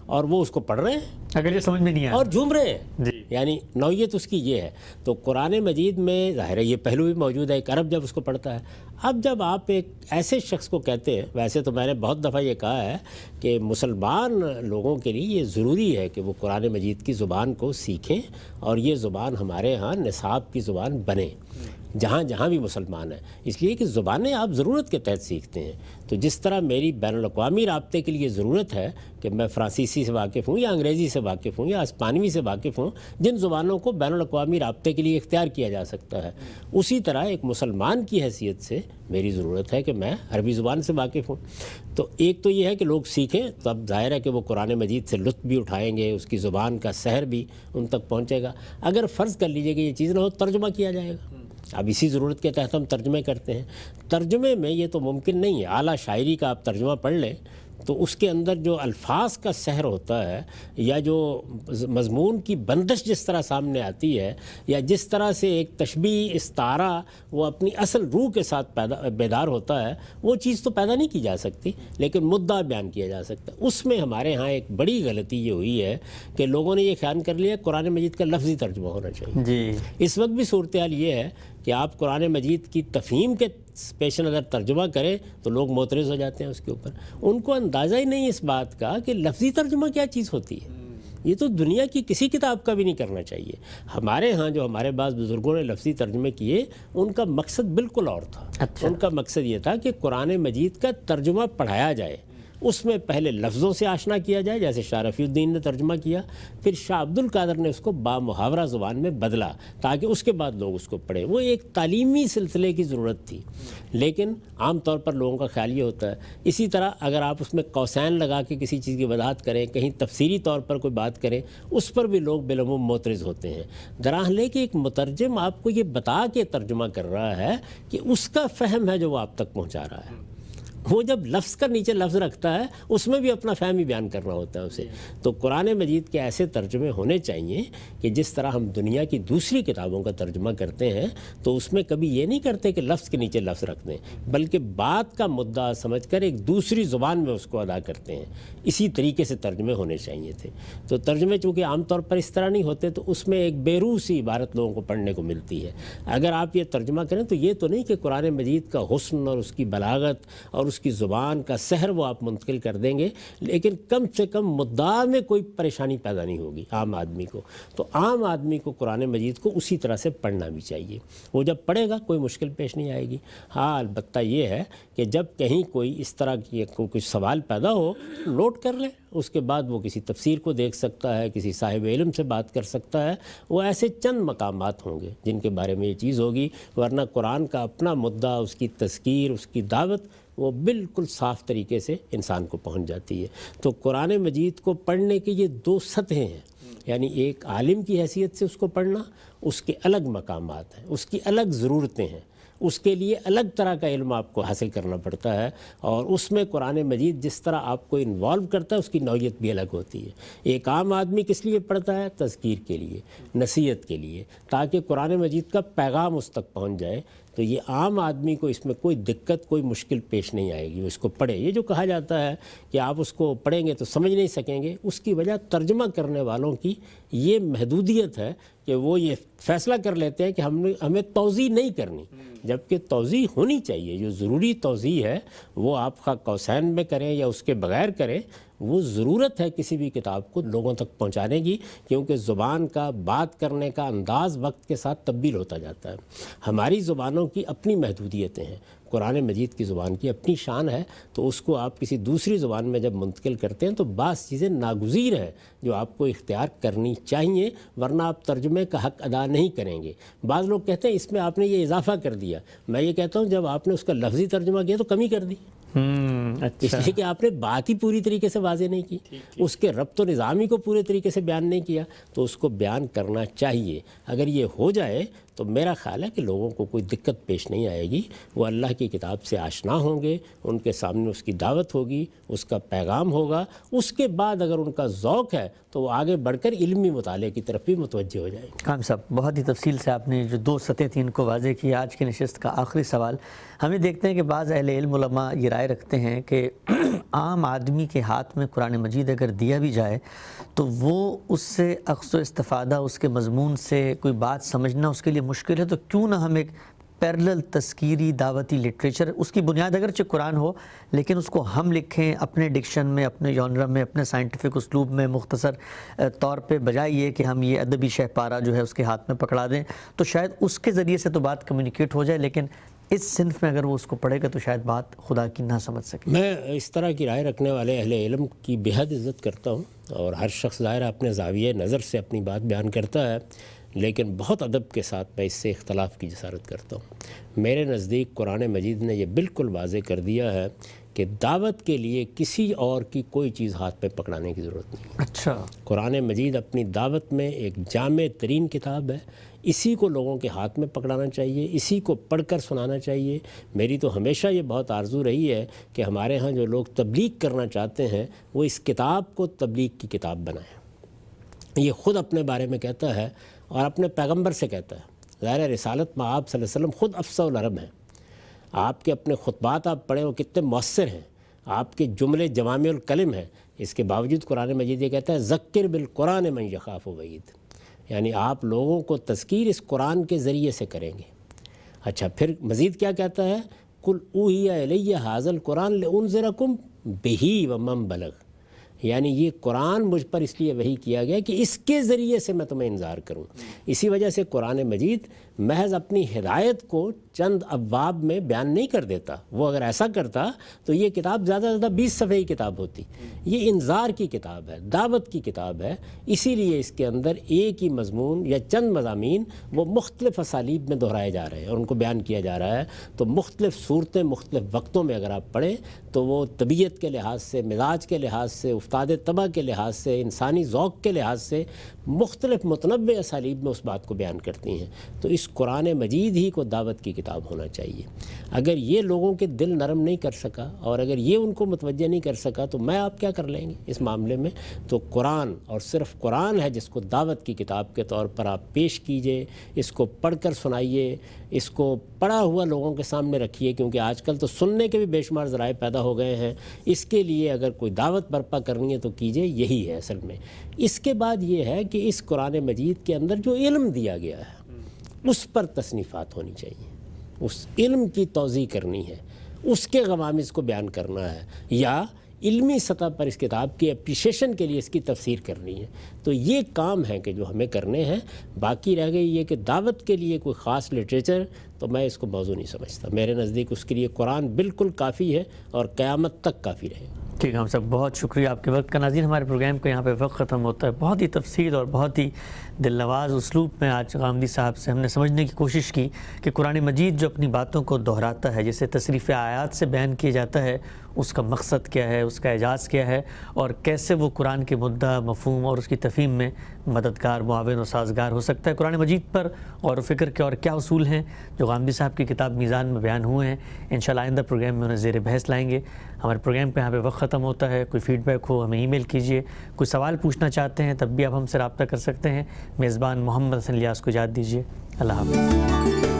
اور وہ اس کو پڑھ رہے ہیں اگر یہ سمجھ میں نہیں آیا اور جھوم رہے ہیں. جی. یعنی نوعیت اس کی یہ ہے. تو قرآن مجید میں ظاہر ہے یہ پہلو بھی موجود ہے. ایک عرب جب اس کو پڑھتا ہے، اب جب آپ ایک ایسے شخص کو کہتے ہیں، ویسے تو میں نے بہت دفعہ یہ کہا ہے کہ مسلمان لوگوں کے لیے یہ ضروری ہے کہ وہ قرآن مجید کی زبان کو سیکھیں اور یہ زبان ہمارے ہاں نصاب کی زبان بنے جہاں جہاں بھی مسلمان ہیں. اس لیے کہ زبانیں آپ ضرورت کے تحت سیکھتے ہیں. تو جس طرح میری بین الاقوامی رابطے کے لیے ضرورت ہے کہ میں فرانسیسی سے واقف ہوں یا انگریزی سے واقف ہوں یا اسپانوی سے واقف ہوں، جن زبانوں کو بین الاقوامی رابطے کے لیے اختیار کیا جا سکتا ہے، اسی طرح ایک مسلمان کی حیثیت سے میری ضرورت ہے کہ میں عربی زبان سے واقف ہوں. تو ایک تو یہ ہے کہ لوگ سیکھیں، تو اب ظاہر ہے کہ وہ قرآن مجید سے لطف بھی اٹھائیں گے، اس کی زبان کا سحر بھی ان تک پہنچے گا. اگر فرض کر لیجئے کہ یہ چیز نہ ہو، ترجمہ کیا جائے گا. اب اسی ضرورت کے تحت ہم ترجمے کرتے ہیں. ترجمے میں یہ تو ممکن نہیں ہے. اعلیٰ شاعری کا آپ ترجمہ پڑھ لیں تو اس کے اندر جو الفاظ کا سحر ہوتا ہے یا جو مضمون کی بندش جس طرح سامنے آتی ہے یا جس طرح سے ایک تشبیہ استعارہ وہ اپنی اصل روح کے ساتھ بیدار ہوتا ہے وہ چیز تو پیدا نہیں کی جا سکتی لیکن مدعا بیان کیا جا سکتا ہے. اس میں ہمارے ہاں ایک بڑی غلطی یہ ہوئی ہے کہ لوگوں نے یہ خیال کر لیا قرآن مجید کا لفظی ترجمہ ہونا چاہیے. جی اس وقت بھی صورتحال یہ ہے کہ آپ قرآن مجید کی تفہیم کے پیش نظر ترجمہ کریں تو لوگ معترض ہو جاتے ہیں اس کے اوپر. ان کو اندازہ ہی نہیں اس بات کا کہ لفظی ترجمہ کیا چیز ہوتی ہے. یہ تو دنیا کی کسی کتاب کا بھی نہیں کرنا چاہیے. ہمارے ہاں جو ہمارے بعض بزرگوں نے لفظی ترجمے کیے ان کا مقصد بالکل اور تھا. ان کا مقصد یہ تھا کہ قرآن مجید کا ترجمہ پڑھایا جائے, اس میں پہلے لفظوں سے آشنا کیا جائے جیسے شاہ رفیع الدین نے ترجمہ کیا, پھر شاہ عبد القادر نے اس کو بامحاورہ زبان میں بدلا تاکہ اس کے بعد لوگ اس کو پڑھیں. وہ ایک تعلیمی سلسلے کی ضرورت تھی لیکن عام طور پر لوگوں کا خیال یہ ہوتا ہے. اسی طرح اگر آپ اس میں قوسین لگا کے کسی چیز کی وضاحت کریں, کہیں تفسیری طور پر کوئی بات کریں, اس پر بھی لوگ بالعموم معترض ہوتے ہیں. دراحلے کہ ایک مترجم آپ کو یہ بتا کے ترجمہ کر رہا ہے کہ اس کا فہم ہے جو وہ آپ تک پہنچا رہا ہے. وہ جب لفظ کا نیچے لفظ رکھتا ہے اس میں بھی اپنا فہم ہی بیان کرنا ہوتا ہے اسے. تو قرآن مجید کے ایسے ترجمے ہونے چاہیے کہ جس طرح ہم دنیا کی دوسری کتابوں کا ترجمہ کرتے ہیں تو اس میں کبھی یہ نہیں کرتے کہ لفظ کے نیچے لفظ رکھ دیں بلکہ بات کا مدعا سمجھ کر ایک دوسری زبان میں اس کو ادا کرتے ہیں. اسی طریقے سے ترجمے ہونے چاہیے تھے. تو ترجمے چونکہ عام طور پر اس طرح نہیں ہوتے تو اس میں ایک بے روح سی عبارت لوگوں کو پڑھنے کو ملتی ہے. اگر آپ یہ ترجمہ کریں تو یہ تو نہیں کہ قرآن مجید کا حسن اور اس کی بلاغت اور اس کی زبان کا سحر وہ آپ منتقل کر دیں گے لیکن کم سے کم مدعا میں کوئی پریشانی پیدا نہیں ہوگی عام آدمی کو. تو عام آدمی کو قرآن مجید کو اسی طرح سے پڑھنا بھی چاہیے. وہ جب پڑھے گا کوئی مشکل پیش نہیں آئے گی. ہاں البتہ یہ ہے کہ جب کہیں کوئی اس طرح کی کوئی سوال پیدا ہو نوٹ کر لے, اس کے بعد وہ کسی تفسیر کو دیکھ سکتا ہے, کسی صاحب علم سے بات کر سکتا ہے. وہ ایسے چند مقامات ہوں گے جن کے بارے میں یہ چیز ہوگی, ورنہ قرآن کا اپنا مدعا, اس کی تذکیر, اس کی دعوت وہ بالکل صاف طریقے سے انسان کو پہنچ جاتی ہے. تو قرآن مجید کو پڑھنے کی یہ دو سطحیں ہیں, یعنی ایک عالم کی حیثیت سے اس کو پڑھنا, اس کے الگ مقامات ہیں, اس کی الگ ضرورتیں ہیں, اس کے لیے الگ طرح کا علم آپ کو حاصل کرنا پڑتا ہے اور اس میں قرآن مجید جس طرح آپ کو انوالو کرتا ہے اس کی نوعیت بھی الگ ہوتی ہے. ایک عام آدمی کس لیے پڑھتا ہے؟ تذکیر کے لیے, نصیحت کے لیے, تاکہ قرآن مجید کا پیغام اس تک پہنچ جائے. تو یہ عام آدمی کو اس میں کوئی دقت, کوئی مشکل پیش نہیں آئے گی, وہ اس کو پڑھے. یہ جو کہا جاتا ہے کہ آپ اس کو پڑھیں گے تو سمجھ نہیں سکیں گے, اس کی وجہ ترجمہ کرنے والوں کی یہ محدودیت ہے کہ وہ یہ فیصلہ کر لیتے ہیں کہ ہمیں توضیح نہیں کرنی, جبکہ توضیح ہونی چاہیے. جو ضروری توضیح ہے وہ آپ کا قوسین میں کریں یا اس کے بغیر کریں, وہ ضرورت ہے کسی بھی کتاب کو لوگوں تک پہنچانے کی, کیونکہ زبان کا بات کرنے کا انداز وقت کے ساتھ تبدیل ہوتا جاتا ہے. ہماری زبانوں کی اپنی محدودیتیں ہیں, قرآن مجید کی زبان کی اپنی شان ہے, تو اس کو آپ کسی دوسری زبان میں جب منتقل کرتے ہیں تو بعض چیزیں ناگزیر ہیں جو آپ کو اختیار کرنی چاہیے, ورنہ آپ ترجمے کا حق ادا نہیں کریں گے. بعض لوگ کہتے ہیں اس میں آپ نے یہ اضافہ کر دیا. میں یہ کہتا ہوں جب آپ نے اس کا لفظی ترجمہ کیا تو کمی کر دی, اس لیے کہ آپ نے بات ہی پوری طریقے سے واضح نہیں کی, اس کے ربط و نظامی کو پورے طریقے سے بیان نہیں کیا. تو اس کو بیان کرنا چاہیے. اگر یہ ہو جائے تو میرا خیال ہے کہ لوگوں کو کوئی دقت پیش نہیں آئے گی. وہ اللہ کی کتاب سے آشنا ہوں گے, ان کے سامنے اس کی دعوت ہوگی, اس کا پیغام ہوگا. اس کے بعد اگر ان کا ذوق ہے تو وہ آگے بڑھ کر علمی مطالعے کی طرف بھی متوجہ ہو جائیں گے. کام صاحب بہت ہی تفصیل سے آپ نے جو دو سطحیں تھیں ان کو واضح کیا. آج کی نشست کا آخری سوال, ہمیں دیکھتے ہیں کہ بعض اہل علم علماء یہ رائے رکھتے ہیں کہ عام آدمی کے ہاتھ میں قرآن مجید اگر دیا بھی جائے تو وہ اس سے اخذ و استفادہ, اس کے مضمون سے کوئی بات سمجھنا اس کے لیے مشکل ہے. تو کیوں نہ ہم ایک پیرلل تذکیری دعوتی لٹریچر, اس کی بنیاد اگرچہ قرآن ہو لیکن اس کو ہم لکھیں اپنے ڈکشن میں, اپنے جانرا میں, اپنے سائنٹیفک اسلوب میں, مختصر طور پہ, بجائے یہ کہ ہم یہ ادبی شہ پارہ جو ہے اس کے ہاتھ میں پکڑا دیں. تو شاید اس کے ذریعے سے تو بات کمیونیکیٹ ہو جائے, لیکن اس صنف میں اگر وہ اس کو پڑھے گا تو شاید بات خدا کی نہ سمجھ سکے. میں اس طرح کی رائے رکھنے والے اہل علم کی بے حد عزت کرتا ہوں, اور ہر شخص ظاہر اپنے زاویہ نظر سے اپنی بات بیان کرتا ہے, لیکن بہت ادب کے ساتھ میں اس سے اختلاف کی جسارت کرتا ہوں. میرے نزدیک قرآن مجید نے یہ بالکل واضح کر دیا ہے کہ دعوت کے لیے کسی اور کی کوئی چیز ہاتھ پہ پکڑانے کی ضرورت نہیں. اچھا. قرآن مجید اپنی دعوت میں ایک جامع ترین کتاب ہے. اسی کو لوگوں کے ہاتھ میں پکڑانا چاہیے, اسی کو پڑھ کر سنانا چاہیے. میری تو ہمیشہ یہ بہت آرزو رہی ہے کہ ہمارے ہاں جو لوگ تبلیغ کرنا چاہتے ہیں وہ اس کتاب کو تبلیغ کی کتاب بنائیں. یہ خود اپنے بارے میں کہتا ہے اور اپنے پیغمبر سے کہتا ہے. ظاہر رسالت میں آپ صلی اللہ علیہ وسلم خود افصح العرب ہیں. آپ کے اپنے خطبات آپ پڑھیں وہ کتنے مؤثر ہیں, آپ کے جملے جوامع الکلم ہیں. اس کے باوجود قرآن مجید یہ کہتا ہے ذکر بالقرآن من یخاف وعید, یعنی آپ لوگوں کو تذکیر اس قرآن کے ذریعے سے کریں گے. اچھا, پھر مزید کیا کہتا ہے؟ قل اوحی الی ھذا القرآن لانذرکم بہ ومن بلغ, یعنی یہ قرآن مجھ پر اس لیے وحی کیا گیا کہ اس کے ذریعے سے میں تمہیں انذار کروں. اسی وجہ سے قرآن مجید محض اپنی ہدایت کو چند ابواب میں بیان نہیں کر دیتا. وہ اگر ایسا کرتا تو یہ کتاب زیادہ سے زیادہ 20 صفحے کی کتاب ہوتی. یہ انذار کی کتاب ہے, دعوت کی کتاب ہے. اسی لیے اس کے اندر ایک ہی مضمون یا چند مضامین وہ مختلف اسالیب میں دہرائے جا رہے ہیں اور ان کو بیان کیا جا رہا ہے. تو مختلف صورتیں مختلف وقتوں میں اگر آپ پڑھیں تو وہ طبیعت کے لحاظ سے, مزاج کے لحاظ سے, افتاد طبع کے لحاظ سے, انسانی ذوق کے لحاظ سے مختلف متنوع اسالیب میں اس بات کو بیان کرتی ہیں. تو اس قرآن مجید ہی کو دعوت کی کتاب ہونا چاہیے. اگر یہ لوگوں کے دل نرم نہیں کر سکا اور اگر یہ ان کو متوجہ نہیں کر سکا تو میں آپ کیا کر لیں گے اس معاملے میں؟ تو قرآن اور صرف قرآن ہے جس کو دعوت کی کتاب کے طور پر آپ پیش کیجئے, اس کو پڑھ کر سنائیے, اس کو پڑھا ہوا لوگوں کے سامنے رکھیے, کیونکہ آج کل تو سننے کے بھی بے شمار ذرائع پیدا ہو گئے ہیں. اس کے لیے اگر کوئی دعوت برپا کرنی ہے تو کیجئے, یہی ہے اصل میں. اس کے بعد یہ ہے کہ اس قرآن مجید کے اندر جو علم دیا گیا ہے اس پر تصنیفات ہونی چاہیے, اس علم کی توضیح کرنی ہے, اس کے غوامض کو بیان کرنا ہے, یا علمی سطح پر اس کتاب کی اپریشیشن کے لیے اس کی تفسیر کرنی ہے. تو یہ کام ہے کہ جو ہمیں کرنے ہیں. باقی رہ گئی یہ کہ دعوت کے لیے کوئی خاص لٹریچر, تو میں اس کو موضوع نہیں سمجھتا. میرے نزدیک اس کے لیے قرآن بالکل کافی ہے اور قیامت تک کافی رہے گا. ٹھیک ہے, ہم سب بہت شکریہ آپ کے وقت کا. ناظرین, ہمارے پروگرام کا یہاں پہ وقت ختم ہوتا ہے. بہت ہی تفصیل اور بہت ہی دل نواز اسلوب میں آج غامدی صاحب سے ہم نے سمجھنے کی کوشش کی کہ قرآن مجید جو اپنی باتوں کو دہراتا ہے, جسے تصریف آیات سے بیان کیا جاتا ہے, اس کا مقصد کیا ہے, اس کا اعجاز کیا ہے, اور کیسے وہ قرآن کے مدعا, مفہوم اور اس کی تفہیم میں مددگار, معاون اور سازگار ہو سکتا ہے. قرآن مجید پر غور و فکر کے اور کیا اصول ہیں جو غامدی صاحب کی کتاب میزان میں بیان ہوئے ہیں, انشاءاللہ آئندہ پروگرام میں انہیں زیر بحث لائیں گے. ہمارے پروگرام پہ یہاں پہ وقت ختم ہوتا ہے. کوئی فیڈ بیک ہو ہمیں ای میل کیجیے, کوئی سوال پوچھنا چاہتے ہیں تب بھی آپ ہم سے رابطہ کر سکتے ہیں. میزبان محمد حسن الیاس کو اجازت دیجیے. اللہ حافظ.